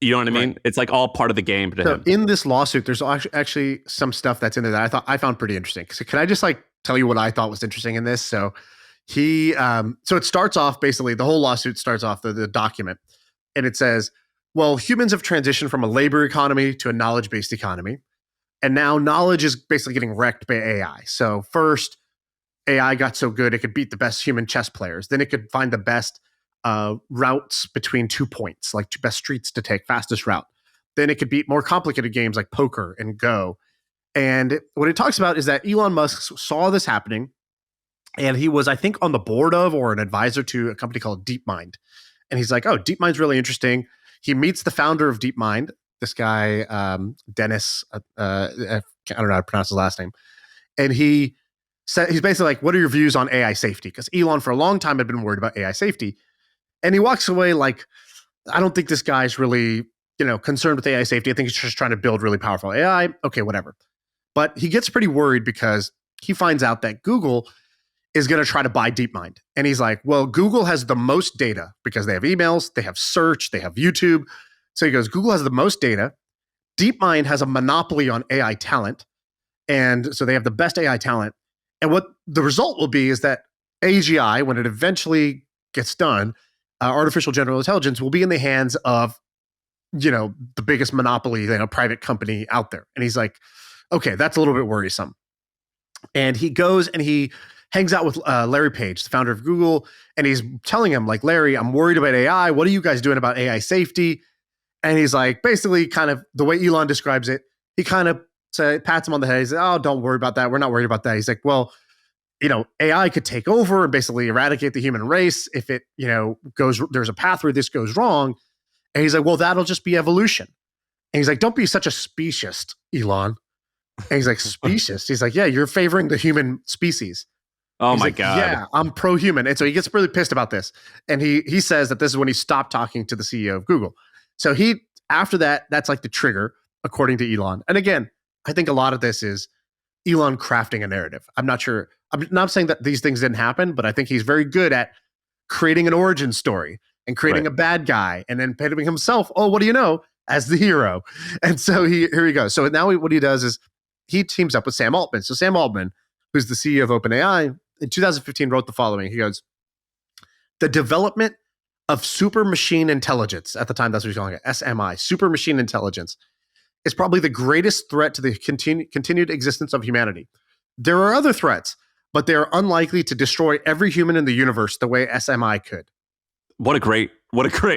You know what I mean? Right. It's like all part of the game to him. In this lawsuit, there's actually some stuff that's in there that I found pretty interesting. So can I just like tell you what I thought was interesting in this? So so it starts off basically, the whole lawsuit starts off the document, and it says, well, humans have transitioned from a labor economy to a knowledge-based economy. And now knowledge is basically getting wrecked by AI. So first, AI got so good it could beat the best human chess players. Then it could find the best routes between 2 points, like best streets to take, fastest route. Then it could beat more complicated games like poker and Go. And what it talks about is that Elon Musk saw this happening, and he was, I think, on the board of or an advisor to a company called DeepMind. And he's like, oh, DeepMind's really interesting. He meets the founder of DeepMind, this guy, Dennis, I don't know how to pronounce his last name. And he's basically like, what are your views on AI safety? Because Elon for a long time had been worried about AI safety. And he walks away like, I don't think this guy's really, concerned with AI safety. I think he's just trying to build really powerful AI. Okay, whatever. But he gets pretty worried because he finds out that Google is going to try to buy DeepMind. And he's like, well, Google has the most data because they have emails, they have search, they have YouTube. So he goes, Google has the most data. DeepMind has a monopoly on AI talent. And so they have the best AI talent. And what the result will be is that AGI, when it eventually gets done, artificial general intelligence will be in the hands of, the biggest monopoly, private company out there. And he's like, okay, that's a little bit worrisome. And he goes and he hangs out with Larry Page, the founder of Google. And he's telling him like, Larry, I'm worried about AI. What are you guys doing about AI safety? And he's like, basically kind of the way Elon describes it, he kind of pats him on the head. He's like, oh, don't worry about that. We're not worried about that. He's like, well, AI could take over and basically eradicate the human race if it, there's a path where this goes wrong. And he's like, well, that'll just be evolution. And he's like, don't be such a speciest, Elon. And he's like, speciest? He's like, yeah, you're favoring the human species. Oh he's my like, God. Yeah, I'm pro-human. And so he gets really pissed about this. And he says that this is when he stopped talking to the CEO of Google. So after that, that's like the trigger, according to Elon. And again, I think a lot of this is Elon crafting a narrative. I'm not sure. I'm not saying that these things didn't happen, but I think he's very good at creating an origin story and creating a bad guy and then pitting himself, oh, what do you know, as the hero. And so here he goes. So now what he does is he teams up with Sam Altman. So Sam Altman, who's the CEO of OpenAI, in 2015 wrote the following. He goes, the development of super machine intelligence, at the time that's what he's calling it, SMI, super machine intelligence, is probably the greatest threat to the continued existence of humanity. There are other threats, but they are unlikely to destroy every human in the universe the way SMI could. What a great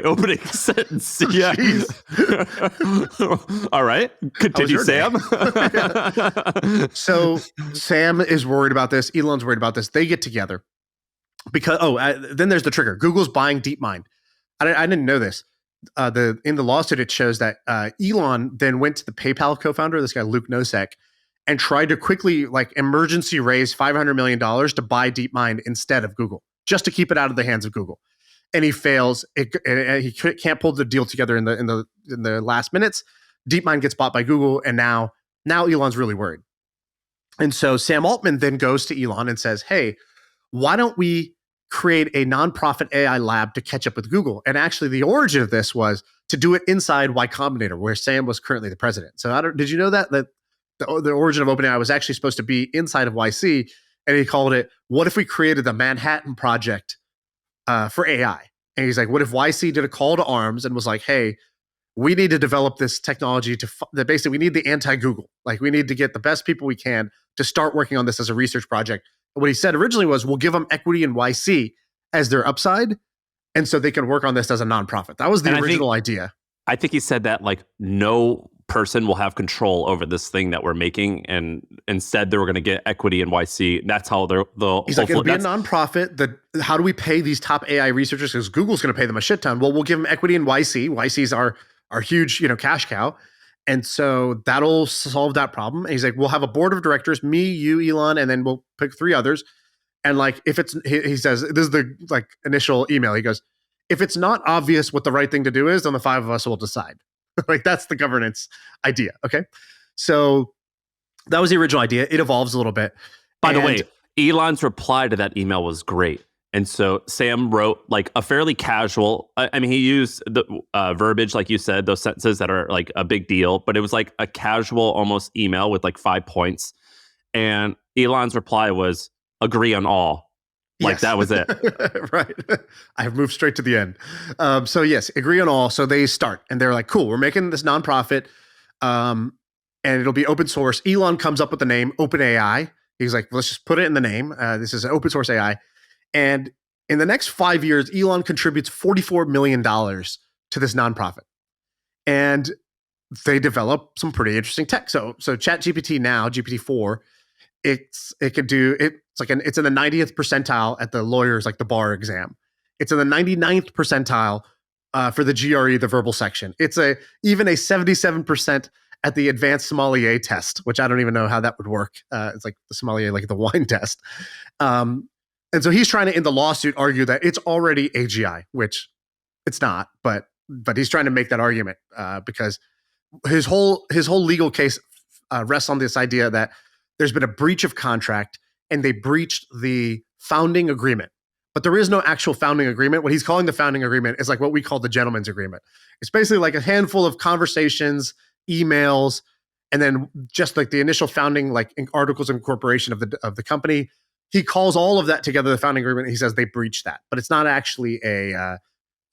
opening sentence. Yeah. All right. Continue, Sam. So Sam is worried about this. Elon's worried about this. They get together because, then there's the trigger. Google's buying DeepMind. I didn't know this. In the lawsuit, it shows that Elon then went to the PayPal co-founder, this guy, Luke Nosek, and tried to quickly emergency raise $500 million to buy DeepMind instead of Google, just to keep it out of the hands of Google. And he fails. He can't pull the deal together in the last minutes. DeepMind gets bought by Google, and now Elon's really worried. And so Sam Altman then goes to Elon and says, "Hey, why don't we create a nonprofit AI lab to catch up with Google?" And actually, the origin of this was to do it inside Y Combinator, where Sam was currently the president. So did you know that the origin of OpenAI was actually supposed to be inside of YC, and he called it, "What if we created the Manhattan Project for AI?" And he's like, what if YC did a call to arms and was like, hey, we need to develop this technology that basically we need the anti-Google. Like we need to get the best people we can to start working on this as a research project. And what he said originally was, we'll give them equity in YC as their upside, and so they can work on this as a nonprofit. That was the original idea. I think he said that like no person will have control over this thing that we're making, and instead they were going to get equity in YC. That's how he's like, it'll be a nonprofit. How do we pay these top AI researchers? Because Google's going to pay them a shit ton. Well, we'll give them equity in YC. YC's our huge, cash cow. And so that'll solve that problem. And he's like, we'll have a board of directors, me, you, Elon, and then we'll pick 3 others. And like, if it's, he says, this is the like initial email. He goes, if it's not obvious what the right thing to do is, then the 5 of us will decide. Like that's the governance idea. Okay. So that was the original idea. It evolves a little bit. By the way, Elon's reply to that email was great. And so Sam wrote like a fairly casual, I mean, he used the verbiage, like you said, those sentences that are like a big deal, but it was like a casual almost email with like 5 points. And Elon's reply was agree on all. Like that was it. Right. I have moved straight to the end. So yes, agree on all. So they start and they're like, cool, we're making this nonprofit and it'll be open source. Elon comes up with the name OpenAI. He's like, let's just put it in the name. This is an open source AI. And in the next 5 years, Elon contributes $44 million to this nonprofit. And they develop some pretty interesting tech. So ChatGPT now, GPT-4, it's in the 90th percentile at the lawyers, like the bar exam. It's in the 99th percentile for the GRE, the verbal section. It's even a 77% at the advanced sommelier test, which I don't even know how that would work. It's like the sommelier, like the wine test. And so he's trying to, in the lawsuit, argue that it's already AGI, which it's not, but he's trying to make that argument because his whole legal case rests on this idea that there's been a breach of contract and they breached the founding agreement. But there is no actual founding agreement. What he's calling the founding agreement is like what we call the gentleman's agreement. It's basically like a handful of conversations, emails, and then just like the initial founding, like articles of incorporation of the company. He calls all of that together the founding agreement. And he says they breached that, but it's not actually a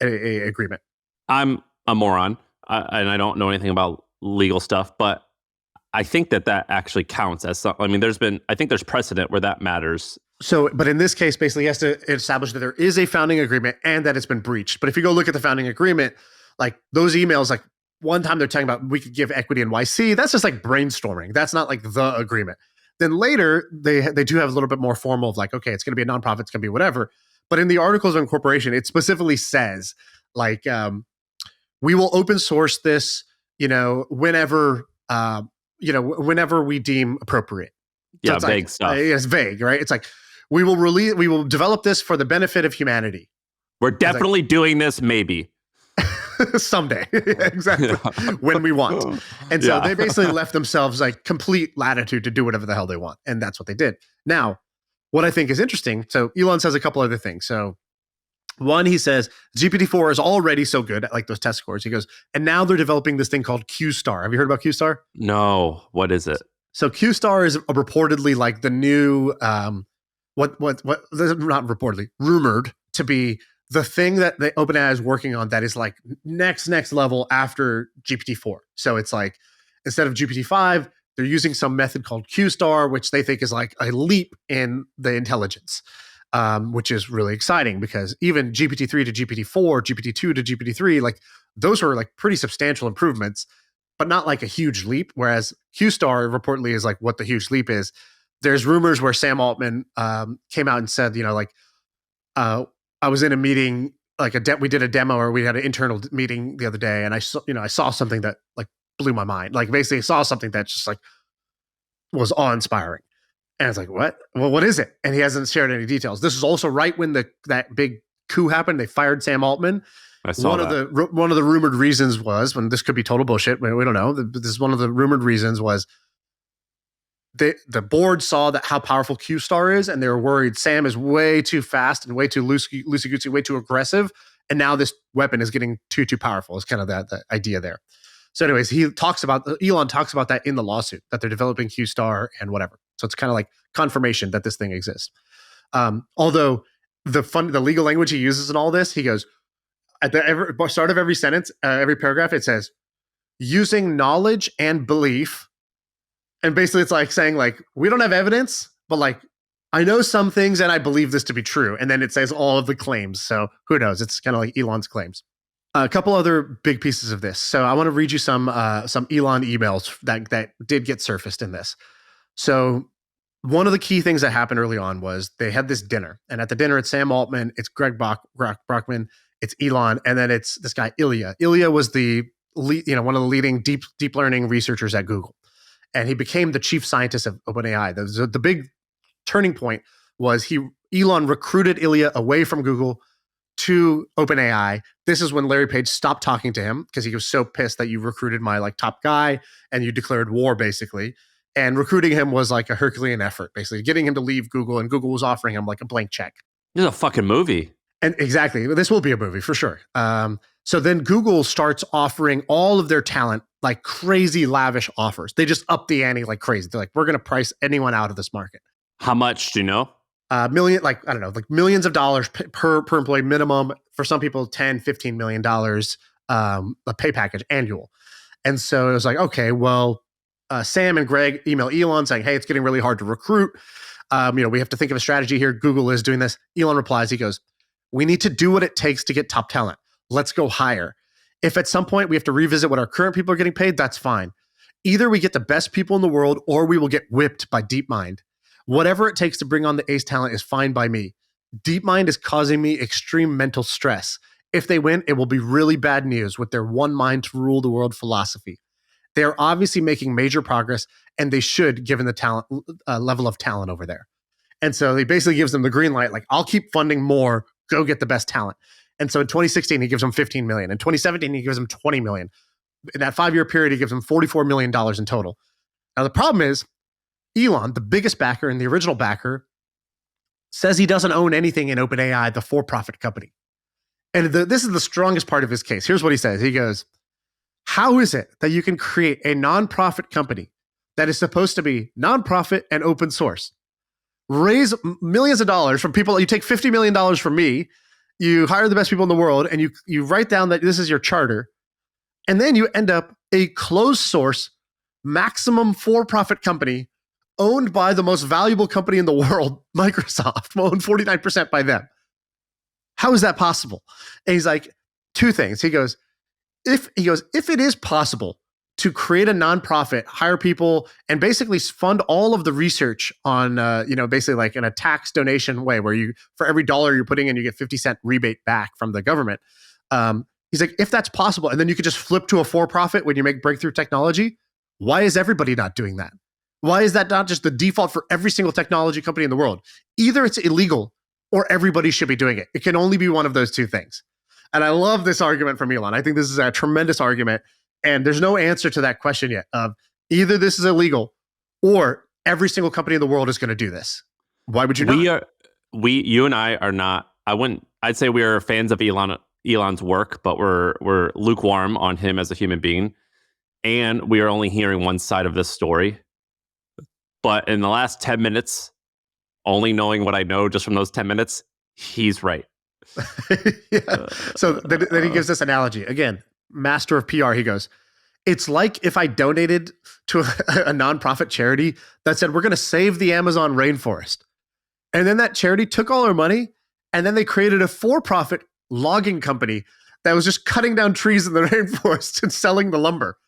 agreement. I'm a moron, and I don't know anything about legal stuff, but I think that actually counts as something. I mean, I think there's precedent where that matters. So, but in this case, basically, he has to establish that there is a founding agreement and that it's been breached. But if you go look at the founding agreement, like those emails, like one time they're talking about we could give equity in YC. That's just like brainstorming. That's not like the agreement. Then later, they do have a little bit more formal of like, okay, it's going to be a nonprofit, it's going to be whatever. But in the articles of incorporation, it specifically says like, we will open source this, whenever we deem appropriate. So yeah, vague like, stuff. It's vague, right? It's like we will develop this for the benefit of humanity. We're definitely doing this, maybe. Someday. Exactly. Yeah. When we want. And so they basically left themselves like complete latitude to do whatever the hell they want. And that's what they did. Now, what I think is interesting, so Elon says a couple other things. So one, he says, GPT-4 is already so good at like those test scores. He goes, and now they're developing this thing called Q-Star. Have you heard about Q-Star? No. What is it? So Q-Star is reportedly like the new, not reportedly, rumored to be the thing that the OpenAI is working on that is like next level after GPT-4. So it's like, instead of GPT-5, they're using some method called Q-Star, which they think is like a leap in the intelligence, which is really exciting because even GPT-3 to GPT-4, GPT-2 to GPT-3, like those were like pretty substantial improvements, but not like a huge leap. Whereas Q-Star reportedly is like what the huge leap is. There's rumors where Sam Altman came out and said, I was in a meeting, like we did a demo or we had an internal meeting the other day, and I saw something that like blew my mind. Like basically I saw something that just like was awe-inspiring. And I was like, what? Well, what is it? And he hasn't shared any details. This is also right when that big coup happened. They fired Sam Altman. I saw that. One of the rumored reasons was, when this could be total bullshit, we don't know. This is one of the rumored reasons was the board saw that how powerful Q-Star is, and they were worried Sam is way too fast and way too loosey-goosey, way too aggressive, and now this weapon is getting too powerful. It's kind of the idea there. So anyways, Elon talks about that in the lawsuit, that they're developing Q-Star and whatever. So it's kind of like confirmation that this thing exists. Although the legal language he uses in all this, he goes, at the start of every sentence, every paragraph, it says, using knowledge and belief. And basically it's like saying like, we don't have evidence, but like, I know some things and I believe this to be true. And then it says all of the claims. So who knows? It's kind of like Elon's claims. A couple other big pieces of this. So I want to read you some Elon emails that did get surfaced in this. So one of the key things that happened early on was they had this dinner. And at the dinner, it's Sam Altman, it's Greg Brockman, it's Elon, and then it's this guy, Ilya. Ilya was the one of the leading deep learning researchers at Google. And he became the chief scientist of OpenAI. The big turning point was Elon recruited Ilya away from Google to OpenAI. This is when Larry Page stopped talking to him because he was so pissed that you recruited my like top guy and you declared war basically. And recruiting him was like a Herculean effort, basically getting him to leave Google, and Google was offering him like a blank check. This is a fucking movie. And exactly, this will be a movie for sure. So then Google starts offering all of their talent like crazy lavish offers. They just up the ante like crazy. They're like, we're going to price anyone out of this market. How much do you know? Millions of dollars per employee minimum. For some people, $10, $15 million a pay package annual. And so it was like, okay, well, Sam and Greg email Elon saying, hey, it's getting really hard to recruit. We have to think of a strategy here. Google is doing this. Elon replies, he goes, we need to do what it takes to get top talent. Let's go higher. If at some point we have to revisit what our current people are getting paid, that's fine. Either we get the best people in the world or we will get whipped by DeepMind. Whatever it takes to bring on the ace talent is fine by me. DeepMind is causing me extreme mental stress. If they win, it will be really bad news with their one mind to rule the world philosophy. They are obviously making major progress, and they should, given the talent level of talent over there. And so he basically gives them the green light, like, I'll keep funding more, go get the best talent. And so in 2016, he gives them $15 million. In 2017, he gives them $20 million. In that 5-year period, he gives them $44 million in total. Now, the problem is, Elon, the biggest backer and the original backer, says he doesn't own anything in OpenAI, the for-profit company. And this is the strongest part of his case. Here's what he says. He goes, how is it that you can create a nonprofit company that is supposed to be nonprofit and open source, raise millions of dollars from people? You take $50 million from me, you hire the best people in the world, and you write down that this is your charter, and then you end up a closed source, maximum for-profit company owned by the most valuable company in the world, Microsoft, owned 49% by them. How is that possible? And he's like, two things. He goes, if it is possible to create a nonprofit, hire people, and basically fund all of the research on, basically like in a tax donation way, where you, for every dollar you're putting in, you get 50-cent rebate back from the government. He's like, if that's possible, and then you could just flip to a for-profit when you make breakthrough technology, why is everybody not doing that? Why is that not just the default for every single technology company in the world? Either it's illegal or everybody should be doing it. It can only be one of those two things. And I love this argument from Elon. I think this is a tremendous argument. And there's no answer to that question yet of either this is illegal or every single company in the world is going to do this. Why would you not? You and I are not, I'd say we are fans of Elon's work, but we're lukewarm on him as a human being. And we are only hearing one side of this story. But in the last 10 minutes, only knowing what I know just from those 10 minutes, he's right. Yeah. So then he gives this analogy. Again, master of PR, he goes, it's like if I donated to a nonprofit charity that said, we're going to save the Amazon rainforest. And then that charity took all our money, and then they created a for-profit logging company that was just cutting down trees in the rainforest and selling the lumber.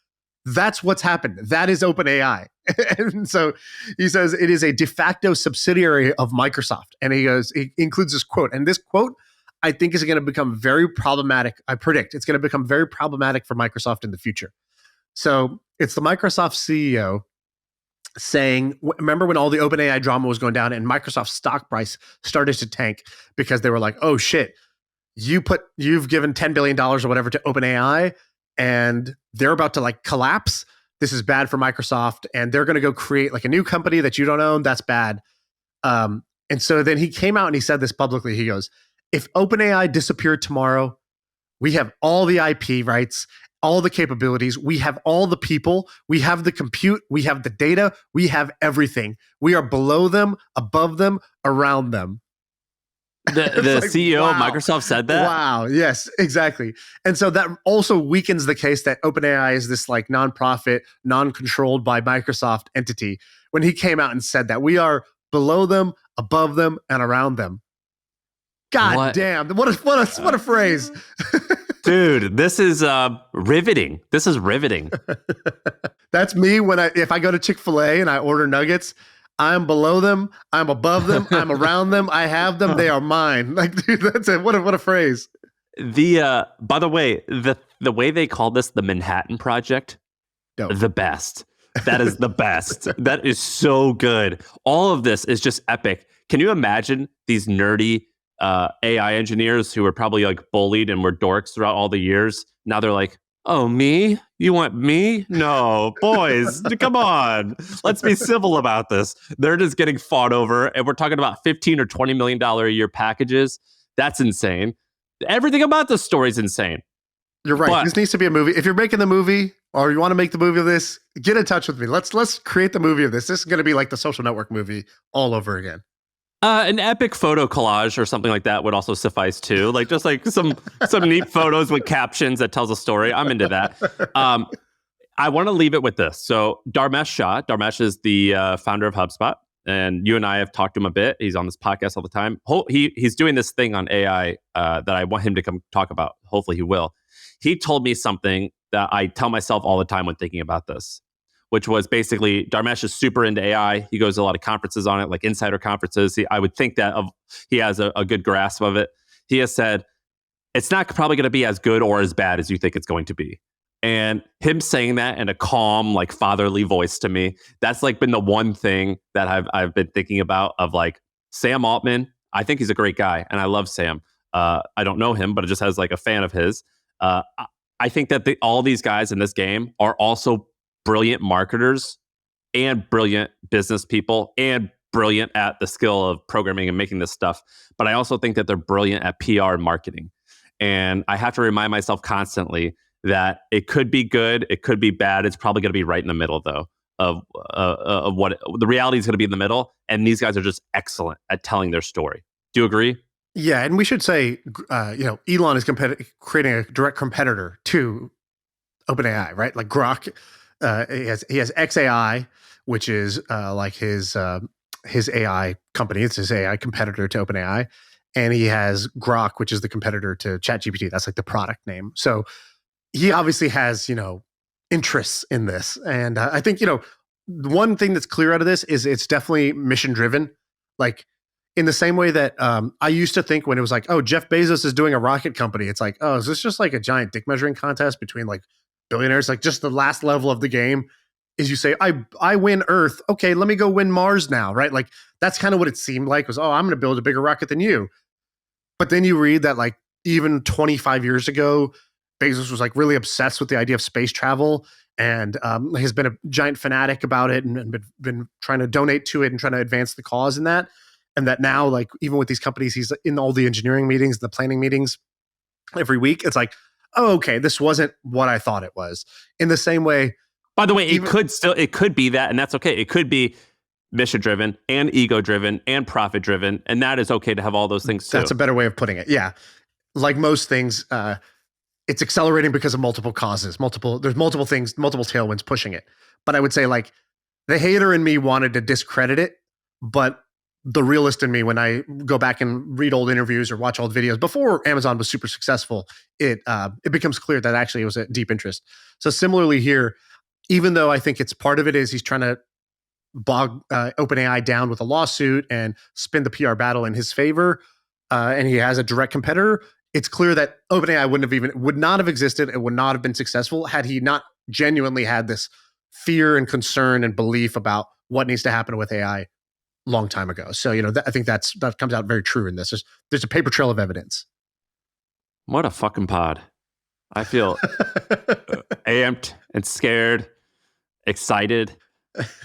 That's what's happened. That is OpenAI. And so he says it is a de facto subsidiary of Microsoft. And he includes this quote. And this quote, I think, is going to become very problematic. I predict it's going to become very problematic for Microsoft in the future. So it's the Microsoft CEO saying, remember when all the OpenAI drama was going down and Microsoft's stock price started to tank because they were like, oh shit, you've given $10 billion or whatever to OpenAI, and they're about to like collapse. This is bad for Microsoft, and they're going to go create like a new company that you don't own. That's bad. And so then he came out and he said this publicly. He goes, if OpenAI disappeared tomorrow, we have all the IP rights, all the capabilities. We have all the people. We have the compute. We have the data. We have everything. We are below them, above them, around them. The like, CEO of wow. Microsoft said that? Wow. Yes, exactly. And so that also weakens the case that OpenAI is this like nonprofit, non-controlled by Microsoft entity. When he came out and said that we are below them, above them, and around them. God damn! What a phrase, dude! This is riveting. This is riveting. That's me if I go to Chick-fil-A and I order nuggets. I'm below them. I'm above them. I'm around them. I have them. They are mine. Like, dude, that's it. What a phrase. By the way, the way they call this the Manhattan Project, the best. That is the best. That is so good. All of this is just epic. Can you imagine these nerdy AI engineers who were probably like bullied and were dorks throughout all the years? Now they're like, oh, me? You want me? No, boys, come on. Let's be civil about this. They're just getting fought over. And we're talking about $15 or $20 million a year packages. That's insane. Everything about this story is insane. You're right. But this needs to be a movie. If you're making the movie or you want to make the movie of this, get in touch with me. Let's create the movie of this. This is going to be like the Social Network movie all over again. An epic photo collage or something like that would also suffice too. Like just like some neat photos with captions that tells a story. I'm into that. I want to leave it with this. So Dharmesh is the founder of HubSpot, and you and I have talked to him a bit. He's on this podcast all the time. He's doing this thing on AI that I want him to come talk about. Hopefully he will. He told me something that I tell myself all the time when thinking about this, which was basically Dharmesh is super into AI. He goes to a lot of conferences on it, like insider conferences. I would think that he has a good grasp of it. He has said, it's not probably going to be as good or as bad as you think it's going to be. And him saying that in a calm, like fatherly voice to me, that's like been the one thing that I've been thinking about of like Sam Altman. I think he's a great guy and I love Sam. I don't know him, but just as like a fan of his. I think that all these guys in this game are also brilliant marketers and brilliant business people and brilliant at the skill of programming and making this stuff. But I also think that they're brilliant at PR and marketing. And I have to remind myself constantly that it could be good, it could be bad. It's probably going to be right in the middle, though, of what the reality is going to be in the middle. And these guys are just excellent at telling their story. Do you agree? Yeah, and we should say, Elon is creating a direct competitor to OpenAI, right? Like Grok, he has XAI, which is like his AI company. It's his AI competitor to OpenAI, and he has Grok, which is the competitor to ChatGPT. That's like the product name. So he obviously has interests in this, and I think one thing that's clear out of this is it's definitely mission driven, like. In the same way that I used to think when it was like, oh, Jeff Bezos is doing a rocket company. It's like, oh, is this just like a giant dick measuring contest between like billionaires? Like just the last level of the game is you say, I win Earth. Okay, let me go win Mars now, right? Like that's kind of what it seemed like was, oh, I'm going to build a bigger rocket than you. But then you read that like even 25 years ago, Bezos was like really obsessed with the idea of space travel and has been a giant fanatic about it and been trying to donate to it and trying to advance the cause in that. And that now, like, even with these companies, he's in all the engineering meetings, the planning meetings every week. It's like, oh, okay, this wasn't what I thought it was. In the same way. By the way, it could be that, and that's okay. It could be mission driven and ego driven and profit driven. And that is okay to have all those things too. That's a better way of putting it. Yeah. Like most things, it's accelerating because of multiple causes, there's multiple things, multiple tailwinds pushing it. But I would say like the hater in me wanted to discredit it, but the realist in me, when I go back and read old interviews or watch old videos before Amazon was super successful, it becomes clear that actually it was a deep interest. So similarly here, even though I think it's part of it is he's trying to bog OpenAI down with a lawsuit and spin the PR battle in his favor, and he has a direct competitor, it's clear that OpenAI would not have existed and would not have been successful had he not genuinely had this fear and concern and belief about what needs to happen with AI long time ago. So, I think that comes out very true in this. There's a paper trail of evidence. What a fucking pod. I feel amped and scared, excited,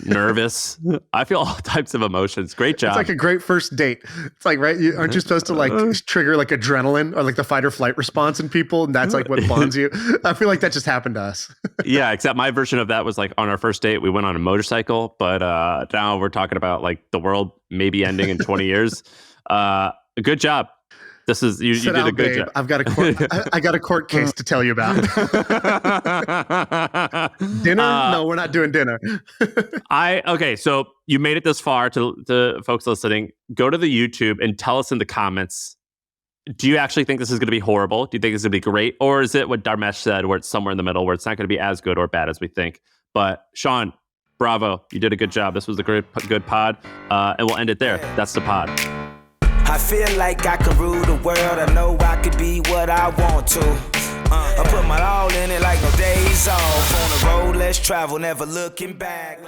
nervous. I feel all types of emotions. Great job. It's like a great first date. It's like, right? Aren't you supposed to like trigger like adrenaline or like the fight or flight response in people? And that's like what bonds you. I feel like that just happened to us. Yeah, except my version of that was like on our first date, we went on a motorcycle, but now we're talking about like the world maybe ending in 20 years. Good job. This is you did a good job. I've got a court. I got a court case to tell you about. Dinner? No, we're not doing dinner. Okay. So you made it this far to folks listening. Go to the YouTube and tell us in the comments. Do you actually think this is going to be horrible? Do you think it's going to be great, or is it what Dharmesh said, where it's somewhere in the middle, where it's not going to be as good or bad as we think? But Shaan, bravo, you did a good job. This was a good pod, and we'll end it there. That's the pod. I feel like I can rule the world. I know I could be what I want to. I put my all in it like no days off. On the road, let's travel, never looking back.